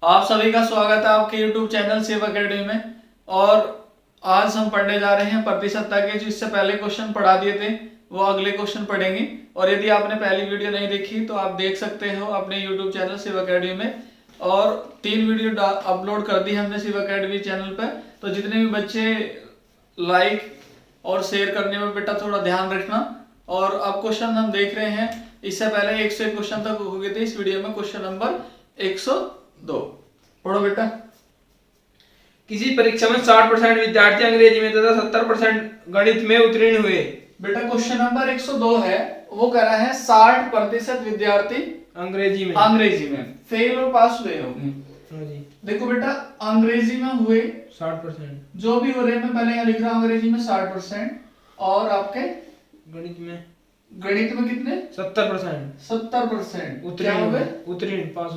आप सभी का स्वागत है आपके YouTube चैनल सेव अकेडमी में। और आज हम पढ़ने जा रहे हैं प्रतिशतता के। जो इससे पहले क्वेश्चन पढ़ा दिए थे वो अगले क्वेश्चन पढ़ेंगे। और यदि आपने पहली वीडियो नहीं देखी तो आप देख सकते हो अपने YouTube चैनल सेव अकेडमी में। और 3 वीडियो अपलोड कर दी हमने सेव अकेडमी चैनल पर। तो जितने भी बच्चे लाइक और शेयर करने में बेटा थोड़ा ध्यान रखना। और अब क्वेश्चन हम देख रहे हैं। इससे पहले 101 क्वेश्चन तक हो गए थे। इस वीडियो में क्वेश्चन नंबर 102 पढ़ो बेटा। किसी परीक्षा में 60% विद्यार्थी अंग्रेजी में तथा 70% गणित में उत्तीर्ण हुए। बेटा क्वेश्चन नंबर 102 है। वो कह रहा है 60% विद्यार्थी अंग्रेजी में फेल और पास हुए होंगे। देखो बेटा अंग्रेजी में हुए 60%, जो भी हो रहे हैं, मैं पहले यहाँ लिख रहा हूँ अंग्रेजी में 60% और आपके गणित में कितने 70% उत्तीर्ण पास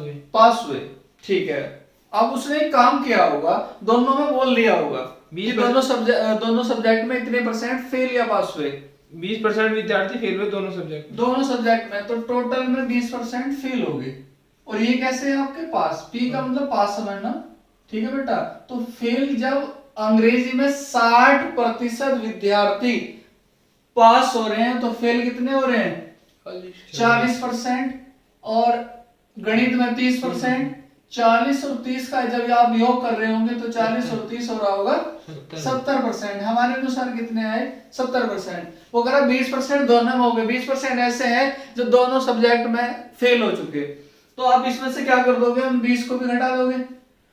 हुए। ठीक है। अब उसने एक काम किया होगा, दोनों में बोल दिया होगा कि दोनों सब्जेक्ट में इतने परसेंट फेल या पास हुए। 20% विद्यार्थी फेल हुए दोनों सब्जेक्ट में, तो टोटल में 20% फेल हो गए। और ये कैसे है आपके पास, पी का मतलब पास समझना। ठीक है बेटा। तो फेल जब अंग्रेजी में 60% विद्यार्थी पास हो रहे हैं तो फेल कितने हो रहे हैं 40%। और गणित में 30%। 40 और 30 का जब आप योग कर रहे होंगे तो 40 और 30 हो रहा होगा 70%। हमारे अनुसार कितने आए 70%। वो कह रहा 20% दोनों में हो गए। 20% ऐसे हैं जो दोनों सब्जेक्ट में फेल हो चुके। तो आप इसमें से क्या कर दोगे, हम 20 को भी घटा दोगे।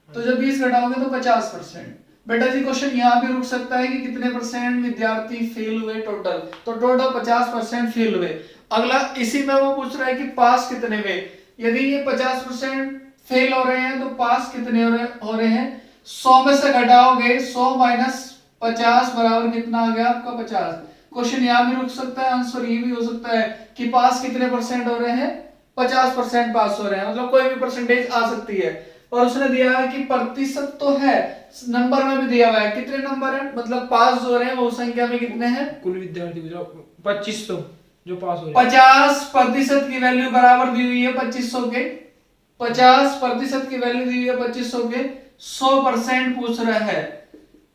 तो जब 20 घटाओगे तो 50%। बेटा जी क्वेश्चन यहाँ भी रुक सकता है कि कितने परसेंट विद्यार्थी फेल हुए टोटल। तो टोटल 50% फेल हुए। अगला इसी में वो पूछ रहा है कि पास कितने हुए। यदि ये 50% फेल हो रहे हैं तो पास कितने हो रहे हैं। 100 में से घटाओगे 100 माइनस 50 बराबर कितना आ गया आपका 50। क्वेश्चन यहाँ भी रुक सकता है, आंसर ये भी हो सकता है कि पास कितने परसेंट हो रहे हैं 50% पास हो रहे हैं। मतलब कोई भी परसेंटेज आ सकती है। और उसने दिया है कि प्रतिशत तो है, नंबर में भी दिया हुआ है कितने नंबर है, मतलब पास जो हो रहे हैं वो संख्या में कितने हैं। कुल विद्यार्थी 2500 जो पास हो रहे हैं। 50% की वैल्यू बराबर दी हुई है 2500 के। 50% की वैल्यू दी हुई है 2500 के। 100% पूछ रहा है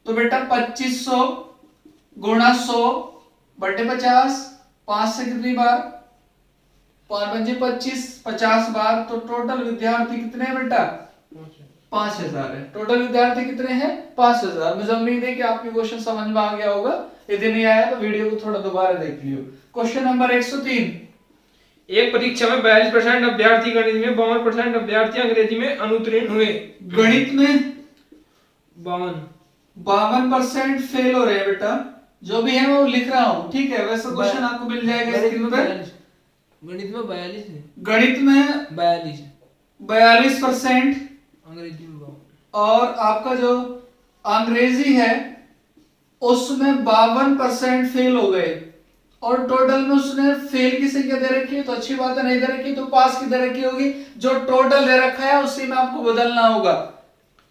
तो बेटा 2500 गुणा 100 बटे 50। 5 से कितनी बार 25 50 बार। तो टोटल विद्यार्थी कितने हैं बेटा 5000 है। टोटल विद्यार्थी कितने हैं 5000। मुझे उम्मीद है कि आपके क्वेश्चन समझ में आ गया होगा। यदि नहीं आया तो वीडियो को थोड़ा दोबारा देख लियो। Question number 103। एक परीक्षा में 42% अभ्यर्थी गणित में, 52% अभ्यर्थी अंग्रेजी में अनुत्तीर्ण हुए। गणित में 52% फेल हो रहे हैं बेटा। जो भी है वो लिख रहा हूँ, ठीक है। वैसे क्वेश्चन आपको मिल जाएगा स्क्रीन पे। गणित में 42 है। गणित में 42%, अंग्रेजी में 52। और आपका जो अंग्रेजी है उसमें 52% फेल हो गए। और टोटल में उसने फेल की संख्या दे रखी है तो अच्छी बात है, नहीं दे रखी तो पास की दे रखी होगी। जो टोटल दे रखा है उसी में आपको बदलना होगा।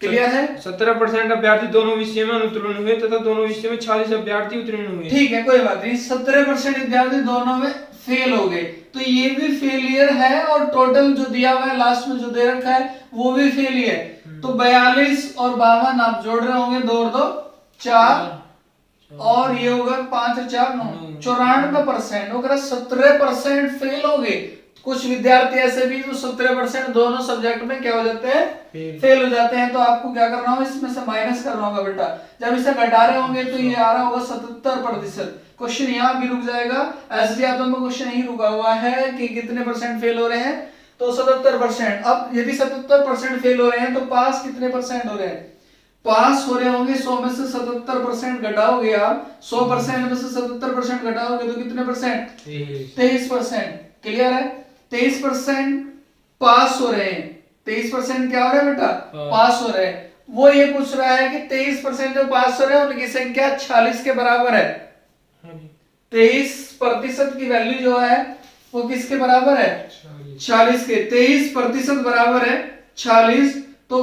क्लियर है। 17% अभ्यर्थी दोनों विषय में अनुत्तीर्ण हुए तथा दोनों विषय में 40 अभ्यर्थी उत्तीर्ण हुए। ठीक है कोई बात नहीं। 17% विद्यार्थी दोनों में फेल हो गए तो ये भी फेलियर है। और टोटल जो दिया हुआ है लास्ट में जो दे रखा है वो भी फेलियर। तो 42 और 52 आप जोड़ रहे होंगे, 2 और 2 4 और ये होगा 5 और 4 9, 94%। वो 17% फेल हो गए। कुछ विद्यार्थी ऐसे भी जो 17% दोनों सब्जेक्ट में क्या हो जाते हैं फेल हो जाते हैं। तो आपको क्या करना होगा, इसमें से माइनस करना होगा बेटा। जब इसे घटा रहे होंगे तो ये आ रहा होगा 77%। क्वेश्चन यहाँ भी रुक जाएगा। ऐसे यादों में क्वेश्चन यही रुका हुआ है कि कितने परसेंट फेल हो रहे हैं, तो 77%। अब यदि 77% फेल हो रहे हैं तो पास कितने परसेंट हो रहे हैं। पास हो रहे होंगे 100 में से 77% घटाओगे आप, 100% में से 77% घटाओगे तो कितने परसेंट 23%। क्लियर है। 23% पास हो रहे हैं। 23% क्या हो रहा है बेटा पास हो रहे हैं। वो ये पूछ रहा है कि 23% जो पास हो रहे हैं उनकी संख्या 46 के बराबर है। 23% की वैल्यू जो है वो किसके बराबर है 40 के। 23% बराबर है 40। तो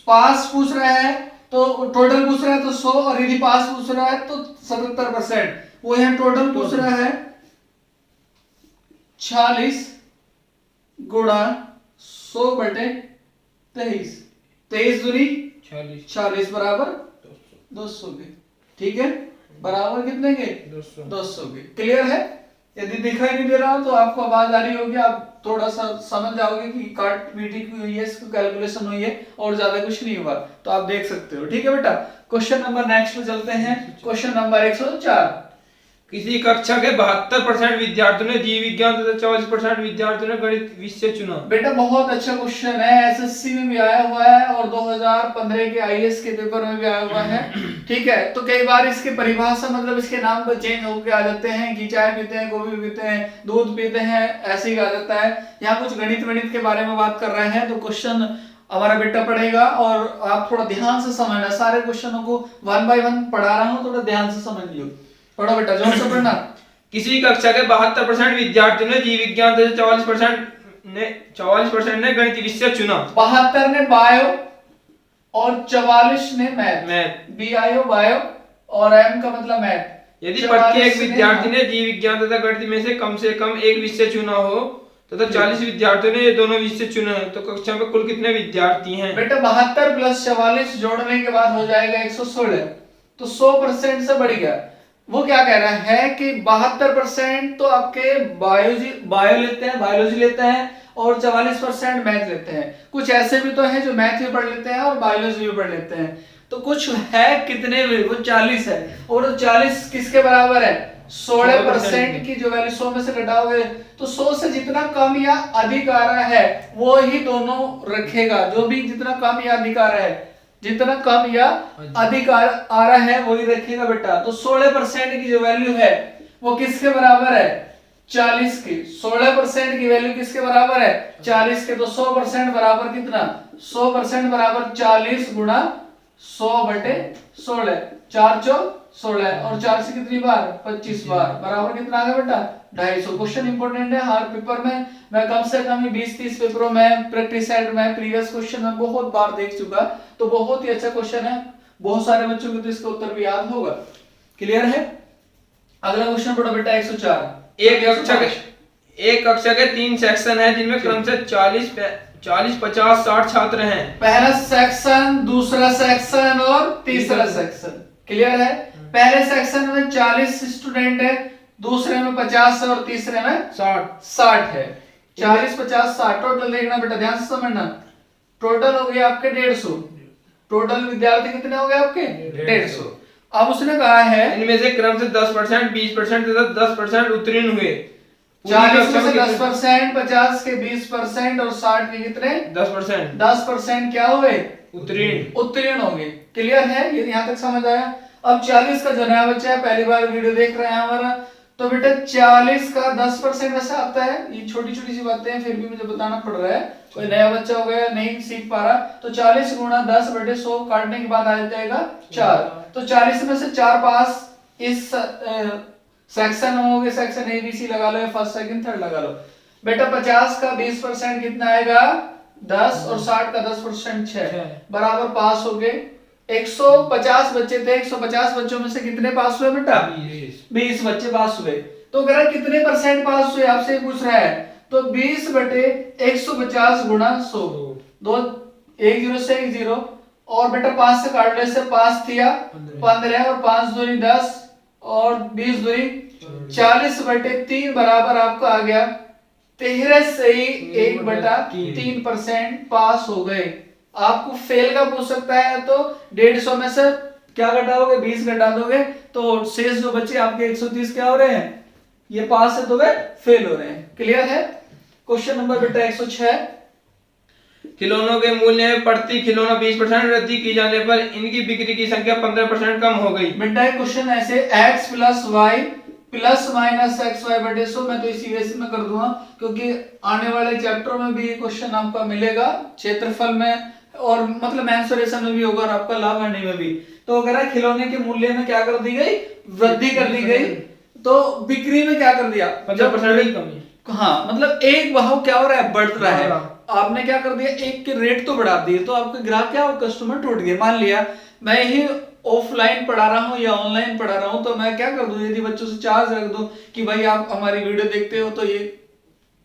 पास पूछ रहा है तो टोटल पूछ रहा है तो 100, और यदि पास पूछ रहा है तो 77%। वो यहाँ टोटल पूछ रहा है 40 गुणा 100 बटे 23। 23 दूनी 40 40 बराबर 200 के। ठीक है, बराबर कितने के? 200 के। क्लियर है? यदि दिखाई नहीं दे रहा तो आपको आवाज आ रही होगी, आप थोड़ा सा समझ जाओगे कि काट पीटी की हुई है, इसकी कैलकुलेशन हुई है और ज्यादा कुछ नहीं हुआ, तो आप देख सकते हो। ठीक है बेटा, क्वेश्चन नंबर नेक्स्ट पे चलते हैं। Question number 104। किसी कक्षा के 72% विद्यार्थियों ने जीव विज्ञान तथा 24% विद्यार्थियों ने गणित विषय चुना। बेटा बहुत अच्छा क्वेश्चन है, एसएससी में भी आया हुआ है और 2015 के आईएएस के पेपर में भी आया हुआ है। ठीक है, तो कई बार इसके परिभाषा मतलब इसके नाम पर चेंज होकर आ जाते हैं कि चाय पीते हैं, गोभी पीते हैं, दूध पीते हैं, ऐसे ही आ जाता है। यहाँ कुछ गणित के बारे में बात कर रहे हैं, तो क्वेश्चन हमारा बेटा पढ़ेगा और आप थोड़ा ध्यान से समझना। सारे क्वेश्चनों को 1 बाय 1 पढ़ा रहा हूँ, थोड़ा ध्यान से समझ लियो। पढ़ो बेटा, जोर से पढ़ना। किसी कक्षा के 72% विद्यार्थियों ने जीव विज्ञान तथा 44% ने गणित विषय चुना। 72 ने बायो और 44 ने मैथ। बीआईओ बायो और एम का मतलब मैथ। यदि प्रत्येक विद्यार्थी ने जीव विज्ञान तथा गणित में से कम एक विषय चुना हो तथा 40 विद्यार्थियों ने ये दोनों विषय चुने हैं, तो कक्षा में कुल कितने विद्यार्थी हैं? बेटा 72 प्लस 44 जोड़ने के बाद हो जाएगा 116, तो 100% से बढ़ गया। वो क्या कह रहा है कि 72% तो आपके बायोलॉजी लेते हैं और 44% मैथ लेते हैं। कुछ ऐसे भी तो हैं जो मैथ भी पढ़ लेते हैं और बायोलॉजी भी पढ़ लेते हैं, तो कुछ है कितने में, वो 40 है। और 40 किसके बराबर है? 16% की जो वैल्यू 100 में से घटाओगे तो 100 से जितना कम या अधिक आ रहा है वो ही दोनों रखेगा। जो भी जितना कम या अधिक आ रहा है, जितना कम या अधिक आ रहा है वही रखेगा बेटा। तो 16% की जो वैल्यू है वो किसके बराबर है? 40 की। 16% की वैल्यू किसके बराबर है? 40 के। तो 100% बराबर कितना? 100% बराबर 40 गुणा 100/16, 4 चौक 16 और 4 से कितनी बार? 25 बार, बराबर कितना आ गया बेटा? 250। क्वेश्चन इंपॉर्टेंट है हर पेपर में। मैं कम से कम 20-30 पेपरों में, प्रैक्टिस सेट में, प्रीवियस क्वेश्चन में बहुत बार देख चुका, तो बहुत ही अच्छा क्वेश्चन है। बहुत सारे बच्चों को तो इसका उत्तर भी याद होगा। क्लियर है? अगला क्वेश्चन पढ़ो बेटा 104। एक कक्षा के 3 सेक्शन है जिनमें क्रम से 40, 50, 60 छात्र हैं। पहला सेक्शन, दूसरा सेक्शन और तीसरा सेक्शन। क्लियर है? पहले सेक्शन में 40 स्टूडेंट है, दूसरे में 50 और तीसरे में 60 है। 40, 50, 60 टोटल देखना बेटा, ध्यान से समझना। टोटल हो गए आपके 150। टोटल विद्यार्थी कितने हो गए आपके? 150। अब उसने कहा है इनमें से क्रम से 10%, 20% तथा 10% उत्तीर्ण हुए। 40 में से 10%, 50 के 20% और 60 के कितने? 10%। 10% क्या हुए? उत्तीर्ण हो गए। क्लियर है? ये यहाँ तक समझ आया? अब 40 का जो नया बच्चा है, पहली बार वीडियो देख रहे हैं हमारा, तो बेटा 40 का 10% वैसे आता है। ये छोटी छोटी सी बातें हैं, फिर भी मुझे बताना पड़ रहा है, कोई नया बच्चा हो गया नहीं सीख पा रहा। तो 40 गुणा 10/100 काटने के बाद आ जाएगा 4। तो 40 में से 4 पास इस सेक्शन में हो गए, सेक्शन ABC लगा लो, फर्स्ट सेकंड थर्ड लगा लो बेटा। 50 का 20% कितना आएगा? 10 और 60 का 10% 6, बराबर पास हो गए। 150 बच्चे थे, 150 बच्चों में से कितने पास हुए बेटा? 20 बच्चे पास हुए। तो अगर कितने परसेंट पास हुए आपसे पूछ रहा है, तो 20/150 गुणा 100, 1 0 से 1 0 और बेटा 5 से काटने से पास थिया 15 और 5 दूनी 10 और 20 दूनी 40/3 बराबर आपका आ गया 13 से ही 1/3% पास हो गए। आपको फेल का पूछ सकता है, तो 150 में से क्या घटाओगे? 20 घटा दोगे, तो शेष जो बचे आपके 130 क्या हो रहे हैं? ये पास है तो वे फेल हो रहे हैं। क्लियर है? क्वेश्चन नंबर बेटा 106। खिलौनों के मूल्य में प्रति खिलौना 20% वृद्धि की जाने पर इनकी बिक्री की संख्या 15% कम हो गई। बेटा क्वेश्चन ऐसे x + y ± xy/100, मैं तो इसी बेस में कर दूंगा क्योंकि आने वाले चैप्टर में भी ये क्वेश्चन आपका मिलेगा, क्षेत्रफल में और मतलब मेंसुरेशन में भी होगा और आपका लाभ हानि में भी। तो अगर खिलौने के मूल्य में क्या कर दी गई? वृद्धि कर दी गई। तो बिक्री में क्या कर दिया? 15% की कमी। हाँ, मतलब एक भाव क्या हो रहा है? बढ़ रहा है। आपने क्या कर दिया? एक के रेट तो बढ़ा दिए, तो आपके ग्राहक क्या, कस्टमर टूट गए। मान लिया मैं ही ऑफलाइन पढ़ा रहा हूँ या ऑनलाइन पढ़ा रहा हूँ, तो मैं क्या कर दूं, यदि बच्चों से चार्ज रख दूं कि भाई आप हमारी वीडियो देखते हो तो ये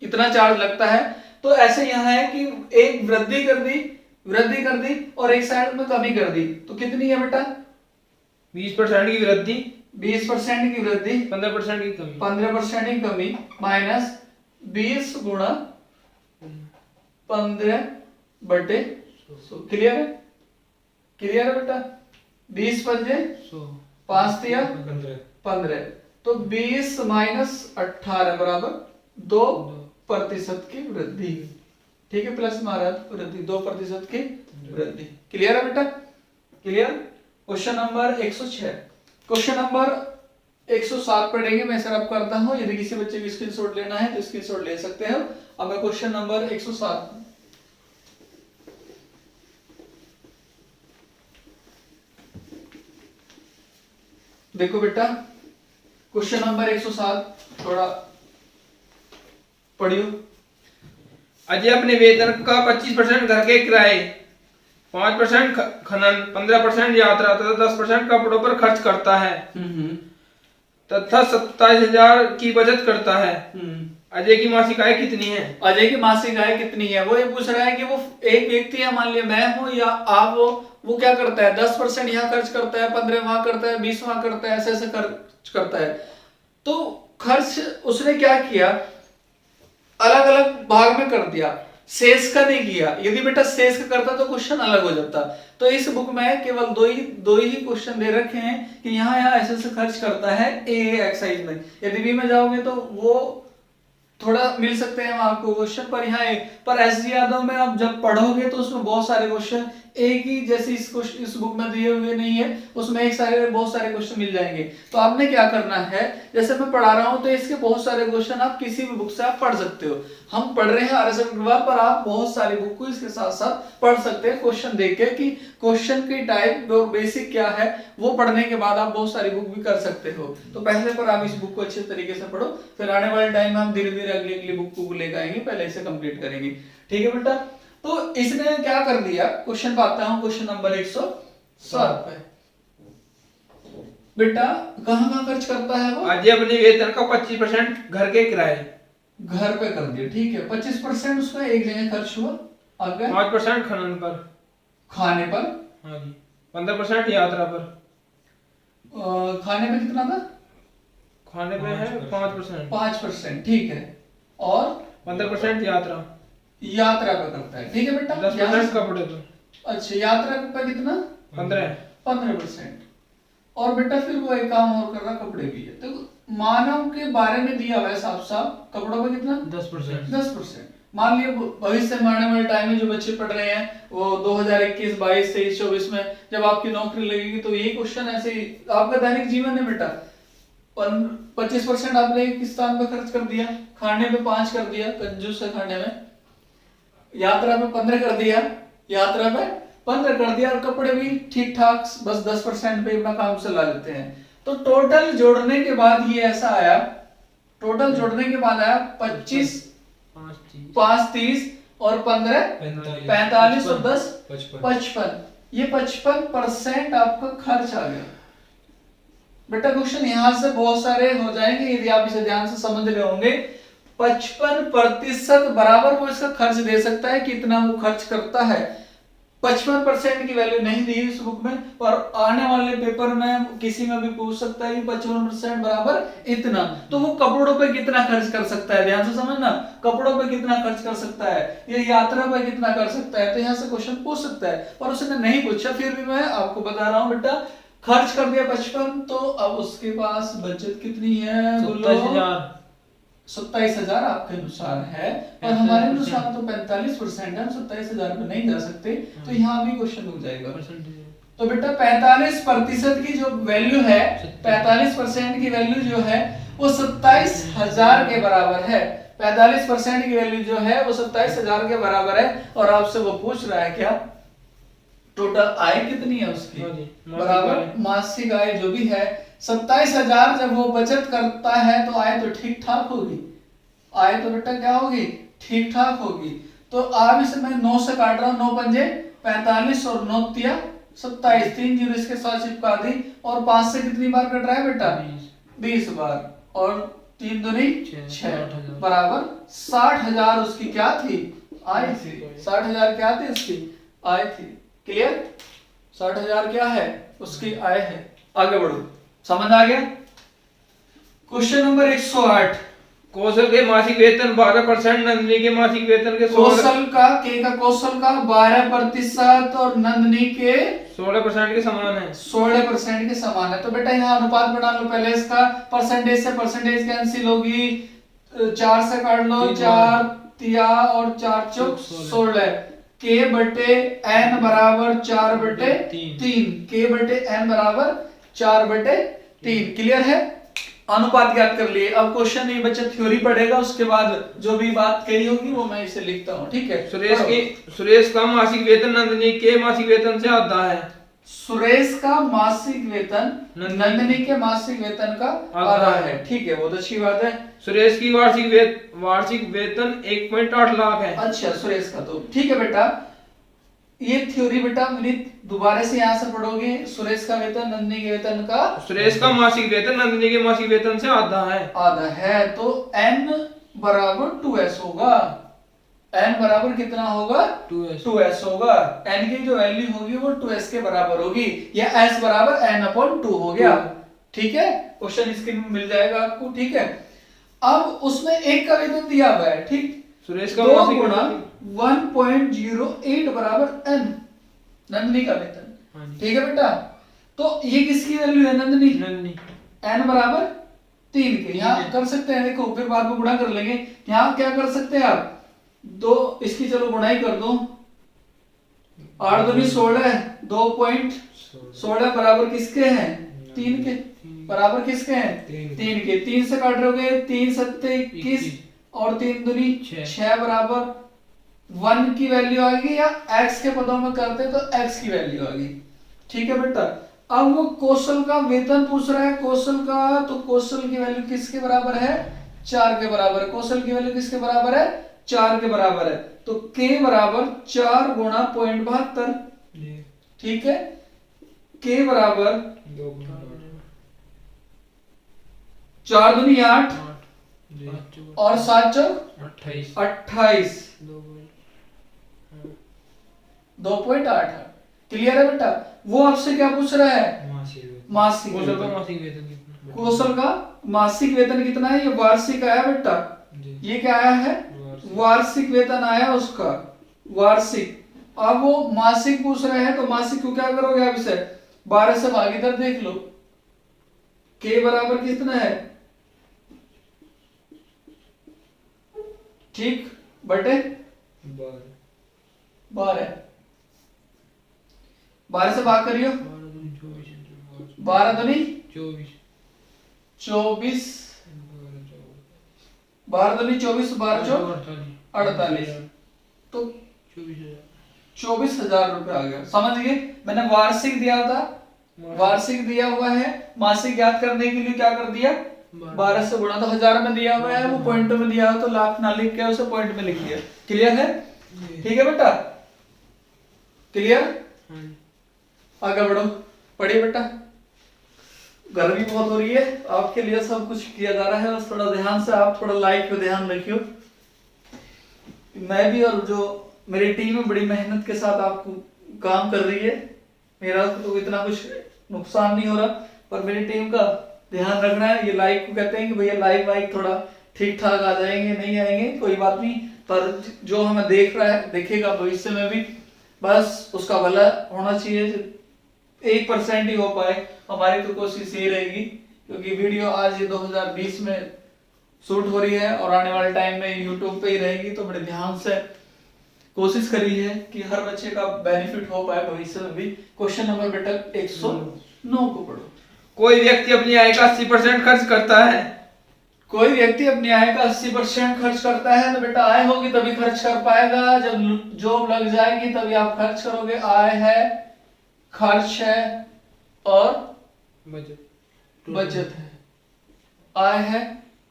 इतना चार्ज लगता है, तो ऐसे यहाँ है कि एक वृद्धि कर दी वृद्धि कर दी और एक साइड में कमी कर दी, तो कितनी है बेटा? 20% की वृद्धि, 20% की वृद्धि, 15% की कमी, 15% की कमी, माइनस 20 गुणा 15/100। क्लियर है? क्लियर है बेटा? 20 पंजे 5 दिया 15, तो 20 माइनस 18 बराबर 2% की वृद्धि। ठीक है, प्लस में आ रहा है वृद्धि, 2% की वृद्धि। क्लियर है बेटा? Clear? Question number 106। Question number 107 पढ़ेंगे, मैं सर आप करता हूं, यदि किसी बच्चे को स्क्रीनशॉट लेना है तो स्क्रीनशॉट ले सकते हो। अब मैं क्वेश्चन नंबर 107 देखो बेटा, क्वेश्चन नंबर 107 थोड़ा पढ़ियो। अजय अपने वेतन का 25% घर के किराए, 5% खनन, 15% यात्रा तथा 10% कपड़ों पर खर्च करता है तथा 27,000 की बचत करता है। अजय की मासिक आय कितनी है? अजय की मासिक आय कितनी है? वो ये पूछ रहा है कि वो एक व्यक्ति है, मान लिया मैं हूं या आप हो, वो क्या करता है 10% यहाँ खर्च करता है, 15 वहां करता है, 20 वहां करता है, ऐसे ऐसे खर्च करता है। तो खर्च उसने क्या किया, अलग अलग भाग में कर दिया, शेष का नहीं किया। यदि बेटा शेष का करता तो क्वेश्चन अलग हो जाता। तो इस बुक में केवल दो ही क्वेश्चन दे रखे हैं कि यहाँ ऐसे ऐसे खर्च करता है ए एक्सरसाइज में। यदि बी में जाओगे तो वो थोड़ा मिल सकते हैं आपको क्वेश्चन, पर यहाँ पर एस यादव में आप जब पढ़ोगे तो उसमें बहुत सारे क्वेश्चन एक ही जैसे इस बुक में दिए हुए नहीं है, उसमें बहुत सारे क्वेश्चन मिल जाएंगे। तो आपने क्या करना है, जैसे मैं पढ़ा रहा हूं तो इसके बहुत सारे क्वेश्चन आप किसी भी बुक से आप पढ़ सकते हो। हम पढ़ रहे हैं आर्यस अग्रवाल, पर आप बहुत सारी बुक को इसके साथ साथ पढ़ सकते हैं क्वेश्चन देख के कि क्वेश्चन की टाइप और बेसिक क्या है, वो पढ़ने के बाद आप बहुत सारी बुक भी कर सकते हो। तो पहले पर आप इस बुक को अच्छे तरीके से पढ़ो, फिर आने वाले टाइम में हम धीरे धीरे अगली बुक को लेकर आएंगे, पहले इसे कंप्लीट करेंगे। ठीक है बेटा? तो इसने क्या कर दिया, क्वेश्चन पाता हूं, क्वेश्चन नंबर 107 पे बेटा कहां खर्च करता है वो? अजय अपने वेतन का 25% घर के किराए, घर पे कर दिया। ठीक है, 25% उसका एक जगह खर्च हुआ। आगे 5% खनन पर, खाने पर, हाँ जी, 15% यात्रा पर। खाने पे कितना था? खाने पे है 5%। 5%, ठीक है। और 15% यात्रा पे करता है। ठीक है बेटा? 10% कपड़े पर। अच्छा, यात्रा पे कितना? 15%। और बेटा फिर वो एक काम और कर रहा, कपड़े भी है। तो मानव के बारे में दिया हुआ है साफ साफ, कपड़ों पे कितना? 10%। मान लिया भविष्य में आने वाले टाइम में जो बच्चे पढ़ रहे हैं वो 2021, 22, 23, 24 में जब आपकी नौकरी लगेगी तो ये क्वेश्चन ऐसे ही आपका दैनिक जीवन है बेटा। 25% आपने किस स्थान पे खर्च कर दिया? खाने पे 5 कर दिया, कंजूस है खाने में। यात्रा पे 15 कर दिया, यात्रा पे 15 कर दिया, और कपड़े भी ठीक ठाक बस 10% पे अपना काम चला लेते हैं। तो टोटल जोड़ने के बाद ये ऐसा आया, टोटल जोड़ने के बाद आया 25, 5 30 और 15 45 और 10 55। ये 55% आपका खर्च आ गया बेटा। क्वेश्चन यहां से बहुत सारे हो जाएंगे यदि आप इसे ध्यान से समझ रहे होंगे। 55% बराबर वो इसका खर्च दे सकता है, कितना वो खर्च करता है। 55% की वैल्यू नहीं दी इस बुक में, और आने वाले पेपर में किसी में भी पूछ सकता है कि 55% बराबर इतना, तो वो कपड़ों पे कितना खर्च कर सकता है, ध्यान से समझना, कपड़ों पे कितना खर्च कर सकता है, ये यात्रा पे कितना कर सकता है। तो यहाँ से क्वेश्चन पूछ सकता है, पर उसने नहीं पूछा, फिर भी मैं आपको बता रहा हूँ बेटा। खर्च कर दिया 55, तो अब उसके पास बचत कितनी है? 27,000 आपके अनुसार है, और हमारे अनुसार तो 45% है, 27,000 पे नहीं जा सकते, तो यहाँ भी क्वेश्चन रुक जाएगा। तो बेटा 45% की जो वैल्यू है, 45% की वैल्यू जो है वो 27,000 के बराबर है। 45% की वैल्यू जो है वो 27,000 के बराबर है, और आपसे वो पूछ रहा है क्या, टोटल आय कितनी है उसकी, बराबर मासिक आय जो भी है 27,000। जब वो बचत करता है तो आय तो ठीक ठाक होगी, आय तो बेटा क्या होगी, ठीक ठाक होगी। तो आप इसे मैं 9 से काट रहा हूं, 9 पंजे 45 और 9 तिया 27, 3 जीरो इसके साथ चिपका दी, और 5 से कितनी बार कट रहा है बेटा? 20 बार, और 3 दूनी 6 बराबर 60,000 उसकी क्या थी, आय थी। 60,000 क्या थी उसकी आय थी। क्लियर? 60,000 क्या है? उसकी आय है। आगे बढ़ो, समझ आ गया? Question number 108। कौशल के मासिक वेतन 12%, नंदिनी के मासिक वेतन के कौशल का 12% और नंदिनी के 16% के समान है। 16% के समान है। तो बेटा यहाँ अनुपात बना लो पहले इसका। परसेंटेज से परसेंटेज कैंसिल होगी, 4 से काट लो, 4 तिया और 4 चौक 16। के बटे एन बराबर 4/3। के बटे एन बराबर 4/3। क्लियर है? अनुपात ज्ञात कर लिए। अब क्वेश्चन ये बच्चा थ्योरी पढ़ेगा, उसके बाद जो भी बात कही होगी वो मैं इसे लिखता हूँ। ठीक है? सुरेश का मासिक वेतन नंदिनी के मासिक वेतन से आधा है। सुरेश का मासिक वेतन नंदिनी के मासिक वेतन का आधा है। ठीक है, बहुत अच्छी बात है। सुरेश की वार्षिक वेतन 1.8 लाख है। अच्छा, सुरेश का तो ठीक है बेटा। ये थ्योरी बेटा विनीत दोबारा से यहाँ से पढ़ोगे। सुरेश का वेतन नंदिनी के वेतन का, सुरेश का मासिक वेतन नंदिनी के मासिक वेतन से आधा है। आधा है तो n बराबर 2s होगा। n बराबर कितना होगा? 2s होगा। n की जो वैल्यू होगी वो 2s के बराबर होगी, या s बराबर n/2 हो गया। ठीक है? क्वेश्चन स्क्रीन में मिल जाएगा आपको। ठीक है? अब उसमें एक का वेतन दिया हुआ है। ठीक, सुरेश का 2 गुणा 1.08 बराबर n, नंदिनी का वेतन। ठीक है बेटा? तो ये किसकी वैल्यू है? नंदिनी। n बराबर 3 के। यहाँ कर सकते हैं, देखो फिर बाद में गुणा कर लेंगे। यहाँ क्या कर सकते हैं आप? 2 इसकी चलो गुणाई कर दो। 8 दूनी 16, 2.16 बराबर किसके हैं? 3 के। बराबर किसके हैं? 3 के। 3 से काट रहोगे, 3 7 21 और 3 दूनी 6 बराबर 1 की वैल्यू आएगी, या x के पदों में करते तो x की वैल्यू आएगी। ठीक है बेटा? अब वो कौशल का वेतन पूछ रहा है, कौशल का, तो कौशल की वैल्यू किसके बराबर है? 4 के बराबर है। कौशल की वैल्यू किसके बराबर है? 4 के बराबर है। तो k बराबर 4 गुणा 0.72। ठीक है? k बराबर 4 दूनी 8 और 7 चौक 28, 2.8। क्लियर है बेटा? वो आपसे क्या पूछ रहा है? मासिक वेतन। कौशल का मासिक वेतन कितना है? ये वार्षिक आया बेटा। ये क्या आया है? वार्षिक वेतन आया उसका, वार्षिक। अब वो मासिक पूछ रहे हैं तो मासिक को क्या करोगे आप? इसे 12 से भाग, इधर देख लो। के बराबर कितना है? ठीक, बटे 12। 12 से भाग करियो। 12 दूनी 24, 12 दूनी 24, 12 चौक 48, तो 24,000 रुपए आ गया। समझ गए? मैंने वार्षिक दिया था, वार्षिक दिया हुआ है। मासिक ज्ञात करने के लिए क्या कर दिया? 12 से गुणा, तो 1000 में दिया हुआ है, वो पॉइंट में दिया हो तो लाख ना लिख के उसे पॉइंट में लिख दिया। क्लियर है? ठीक है बेटा? क्लियर? आगे बढ़ो, पढ़िए बेटा। गर्मी बहुत हो रही है, आपके लिए सब कुछ किया जा रहा है, बस थोड़ा ध्यान से आप थोड़ा लाइक पे ध्यान रखियो। मैं भी और जो मेरी टीम है बड़ी मेहनत के साथ आपको काम कर रही है। मेरा तो इतना कुछ नुकसान नहीं हो रहा, पर मेरी टीम का ध्यान रखना है। ये लाइक को कहते हैं कि भैया लाइक वाइक थोड़ा ठीक ठाक आ जाएंगे, नहीं आएंगे कोई बात नहीं, पर जो हमें देख रहा है देखेगा भविष्य में भी, बस उसका भला होना चाहिए। 1% ही हो पाए, हमारी तो कोशिश ये रहेगी, क्योंकि वीडियो आज ये 2020 में शूट हो रही है और आने वाले टाइम में यूट्यूब पे ही रहेगी, तो बड़े ध्यान से कोशिश करी है कि हर बच्चे का बेनिफिट हो पाए भविष्य में भी। क्वेश्चन नंबर बेटा 109 को पढ़ो। कोई व्यक्ति अपनी आय का 80% खर्च करता है। कोई व्यक्ति अपनी आय का 80% खर्च करता है, तो बेटा आय होगी तभी खर्च कर पाएगा, जब जॉब लग जाएगी तभी आप खर्च करोगे। आय है, खर्च है और बचत है। आय है,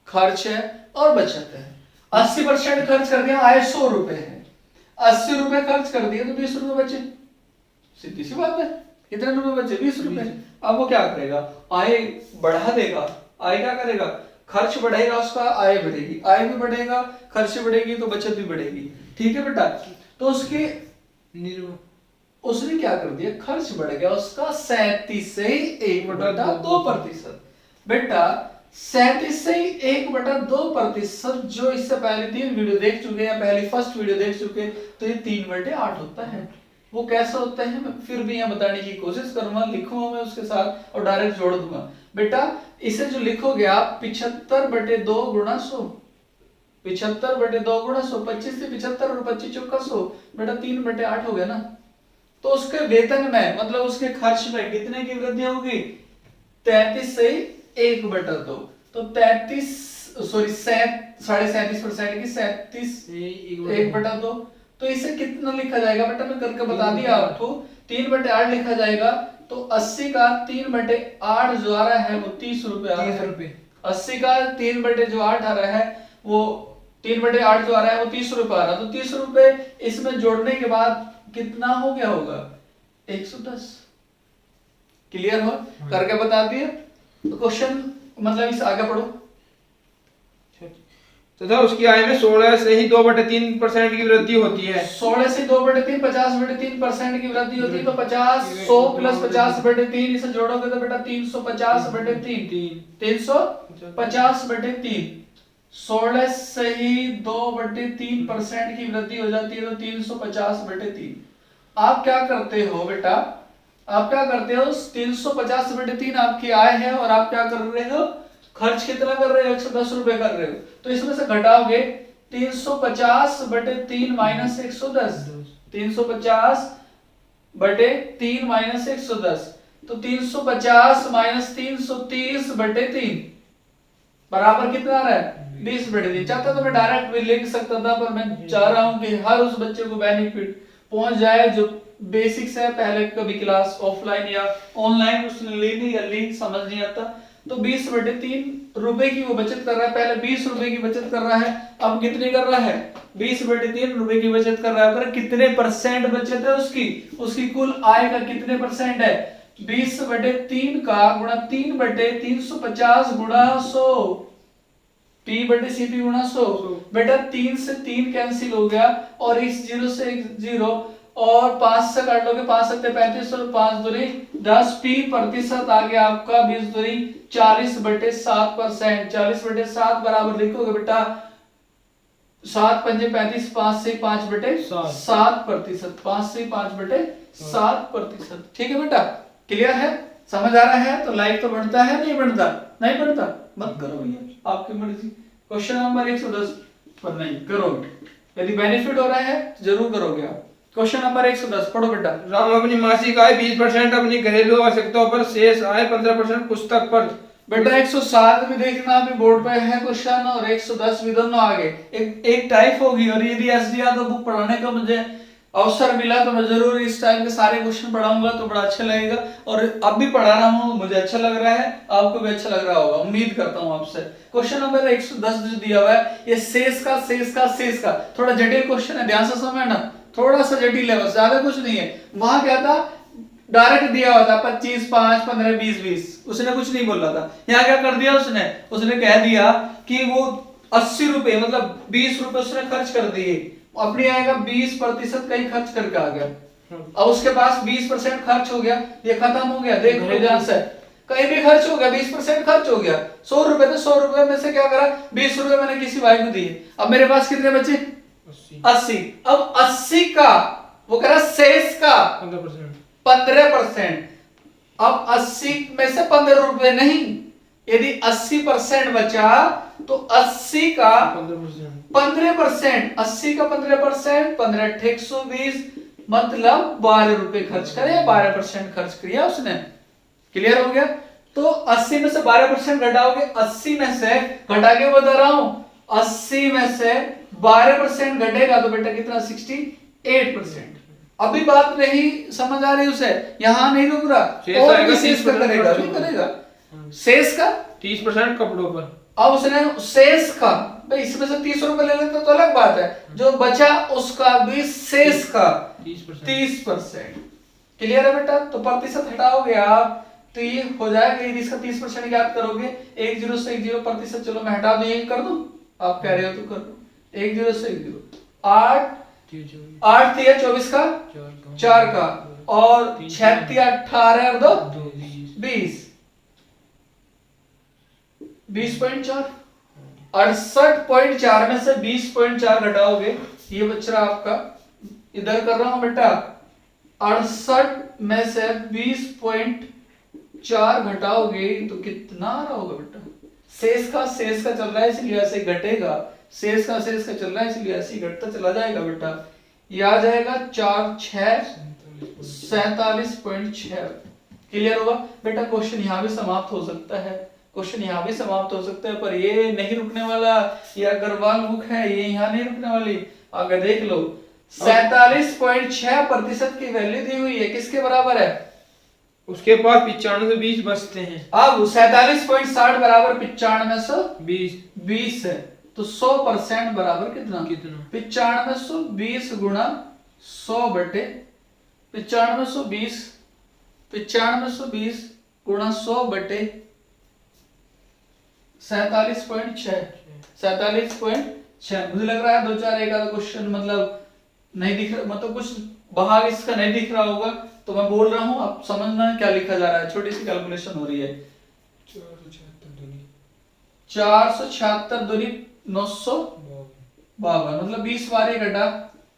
खर्च है और बचत है। 80% खर्च कर दिया, आय 100 रुपए है, 80 रुपए खर्च कर दिए तो 20 रुपए बचे। सीधी सी बात है, कितने रुपए बचे? 20 रुपए। अब वो क्या करेगा? आय बढ़ा देगा। आय क्या करेगा? खर्च बढ़ेगा उसका, आय बढ़ेगी। आय भी बढ़ेगा, खर्च बढ़ेगी तो बचत भी बढ़ेगी। ठीक है बेटा? तो उसकी उसने क्या कर दिया, खर्च बढ़ गया उसका 37 से 1/2%। बेटा 37 से 1/2%, जो इससे पहले 3 वीडियो देख चुके हैं, पहली फर्स्ट वीडियो देख चुके, तो ये 3/8 होता है। वो कैसा होता है मैं फिर भी यहाँ बताने की कोशिश करूंगा, लिखूंगा मैं उसके साथ और डायरेक्ट जोड़ दूंगा। बेटा इसे जो लिखोगे आप 75/2 गुणा 100, 75/2 गुणा 100, 25 से 75 और 25 चौका 100, बेटा 3/8 हो गया ना। तो उसके वेतन में मतलब उसके खर्च में कितने की वृद्धि होगी, 33 से 1/2, तो 37.5% की 37 तो इसे कितना लिखा जाएगा बेटा, मैं करके बता दिया आपको, 3/8 लिखा जाएगा। तो 80 का 3/8 जो आ रहा है वो 30 रुपए आ रहा है। 80 का 3/8 आ रहा है, वो 3/8 जो आ रहा है वो 30 रुपए आ रहा है। तो 30 रुपए इसमें जोड़ने के बाद कितना हो गया होगा, 110। क्लियर हो, करके बता दिया। तो क्वेश्चन मतलब इस आगे पढ़ो। तथा उसकी आय में 16 से ही 2/3% की वृद्धि होती है। 16 से 2/3 50/3% की वृद्धि होती है। तो 50 100 प्लस 50/3 इसे जोड़ोगे तो बेटा 350/3 350/3। 16 से ही 2/3% की वृद्धि हो जाती है तो 350/3। आप क्या करते हो बेटा, आप क्या करते हो, 350/3 आपकी आय है और आप क्या कर रहे हो, खर्च कितना कर रहे हो, 110 रुपए कर रहे हो। तो इसमें से घटाओगे 350/3 माइनस 110, 350/3 माइनस 110, तो 350 माइनस 330/3 बराबर कितना आ रहा है, 20/3। चाहता तो मैं डायरेक्ट भी लिख सकता था, पर मैं चाह रहा हूं कि हर उस बच्चे को बेनिफिट पहुंच जाए जो बेसिक्स है, पहले कभी क्लास ऑफलाइन या ऑनलाइन उसने ली नहीं या लिंक समझ नहीं आता। तो 20/3 रुपए की वो बचत कर रहा है, पहले 20 रुपए की बचत कर रहा है, अब कितनी कर रहा है, 20/3 रुपए की बचत कर रहा है। अगर कितने परसेंट बचत है उसकी कुल आय का कितने परसेंट है, 20/3 का गुणा 3/350 गुणा 100, P/CP गुणा 100। बेटा 3 से 3 कैंसिल हो गया और इस 0 से 0 और 5 से काट लोगे, 5 7 35 और 5 दूनी 10, P% आ गया आपका 20 दूनी 40/7%। 40/7 बराबर लिखोगे बेटा 7 पंजे 35, 5 से 5/7%, 5 से 5/7%। ठीक है बेटा, क्लियर है, समझ आ रहा है। तो लाइक तो बढ़ता है, नहीं बढ़ता, नहीं बढ़ता, मत करो भैया, आपकी मर्जी। क्वेश्चन नंबर 110 पर नहीं करोगे, यदि बेनिफिट हो रहा है तो जरूर करोगे आप। क्वेश्चन नंबर 110 पढ़ो बेटा। राम अपनी मासिक आय 20%, अपनी घरेलू आवश्यकताओं पर, शेष आय 15% पुस्तक पर। बेटा 107 भी देखना, अभी बोर्ड पे है क्वेश्चन, और 110 भी दोनों आगे एक टाइप होगी। और यदि एसडीआर का बुक पढ़ाने का मुझे अवसर मिला तो मैं जरूर इस टाइप के सारे क्वेश्चन पढ़ाऊंगा, तो बड़ा अच्छा लगेगा। और अब भी पढ़ा रहा हूँ, मुझे अच्छा लग रहा है, आपको भी अच्छा लग रहा होगा, उम्मीद करता हूँ आपसे। क्वेश्चन नंबर 110 जो दिया हुआ है, ये शेष का थोड़ा जटिल क्वेश्चन है, ध्यान से समझना, थोड़ा सा जटिल है, बस ज्यादा कुछ नहीं है। वहां क्या था, डायरेक्ट दिया हुआ था 25 5 15 20 20, उसने कुछ नहीं बोला था। यहाँ क्या कर दिया उसने कह दिया कि वो 80 रुपए मतलब 20 रुपए उसने खर्च कर दिए, अपनी आय का 20% कहीं खर्च करके आ गया। अब उसके पास 20% खर्च हो गया, ये खत्म हो गया, देख लो ध्यान से, कहीं भी खर्च हो गया, 20% खर्च हो गया। 100 रुपए थे, 100 रुपए में से क्या करा, 20 रुपए मैंने किसी भाई को दिए। अब मेरे पास कितने बचे, 80। अब 80 का वो कह रहा शेष का 15%। अब 80 में से 15 रुपए नहीं, यदि 80% बचा तो 80 का 15%, 80 का 15%, 15 120 मतलब 12 रुपए खर्च करे, 12% खर्च किया उसने। क्लियर हो गया। तो 80 में से 12% घटाओगे, 80 में से घटा के बता रहा हूं, 80 में से 12% घटेगा तो बेटा कितना, 68%। अभी बात नहीं समझ आ रही उसे, यहां नहीं रुक रहा, और भी शेष का करेगा, भी करेगा। शेष का 30% कपड़ों पर। अब उसने शेष का, भाई इसमें से 30 रुपए ले लेते तो अलग बात है, जो बचा उसका भी शेष का 30%। क्लियर है बेटा। तो प्रतिशत हटाओगे आप तो ये हो जाएगा, यदि इसका 30% याद करोगे, 1 0 से 1 0 प्रतिशत, चलो मैं हटा दूं, ये कर दूं, आप कह रहे हो तो कर दो, 1 0 से 1 0, 8 8 3 24 का 4 का और 6 18 और 2 20 20.4 68.4 में से 20.4 घटाओगे, ये बच रहा आपका, इधर कर रहा हूं बेटा, 68 में से 20.4 घटाओगे तो कितना आ रहा होगा बेटा? शेष का चल रहा है इसलिए ऐसे घटेगा, शेष का चल रहा है इसलिए ऐसे घटता चला जाएगा बेटा। ये आ जाएगा 4 6 47.6। क्लियर होगा बेटा? क्वेश्चन यहाँ भी समाप्त हो सकता है, पर ये नहीं रुकने वाला, ये अग्रवाल बुक है, ये यहाँ नहीं रुकने वाली, आगे देख लो। 47.6% की वैल्यू दी हुई है, किसके बराबर है? उसके पास 95 से 20 बचते हैं। अब 47.60 बराबर 95/20 है, तो 100% बराबर कितना? 9520 गुणा 100 बटे 9520 गुणा 100 बटे 47.6। मुझे लग रहा है 2-4 एक आधा क्वेश्चन मतलब नहीं दिख रहा, मतलब कुछ भाग इसका नहीं दिख रहा होगा, तो मैं बोल रहा हूं, आप समझना क्या लिखा जा रहा है। छोटी सी कैलकुलेशन हो रही है। 476 दूनी 952, मतलब 20 बार ये घटा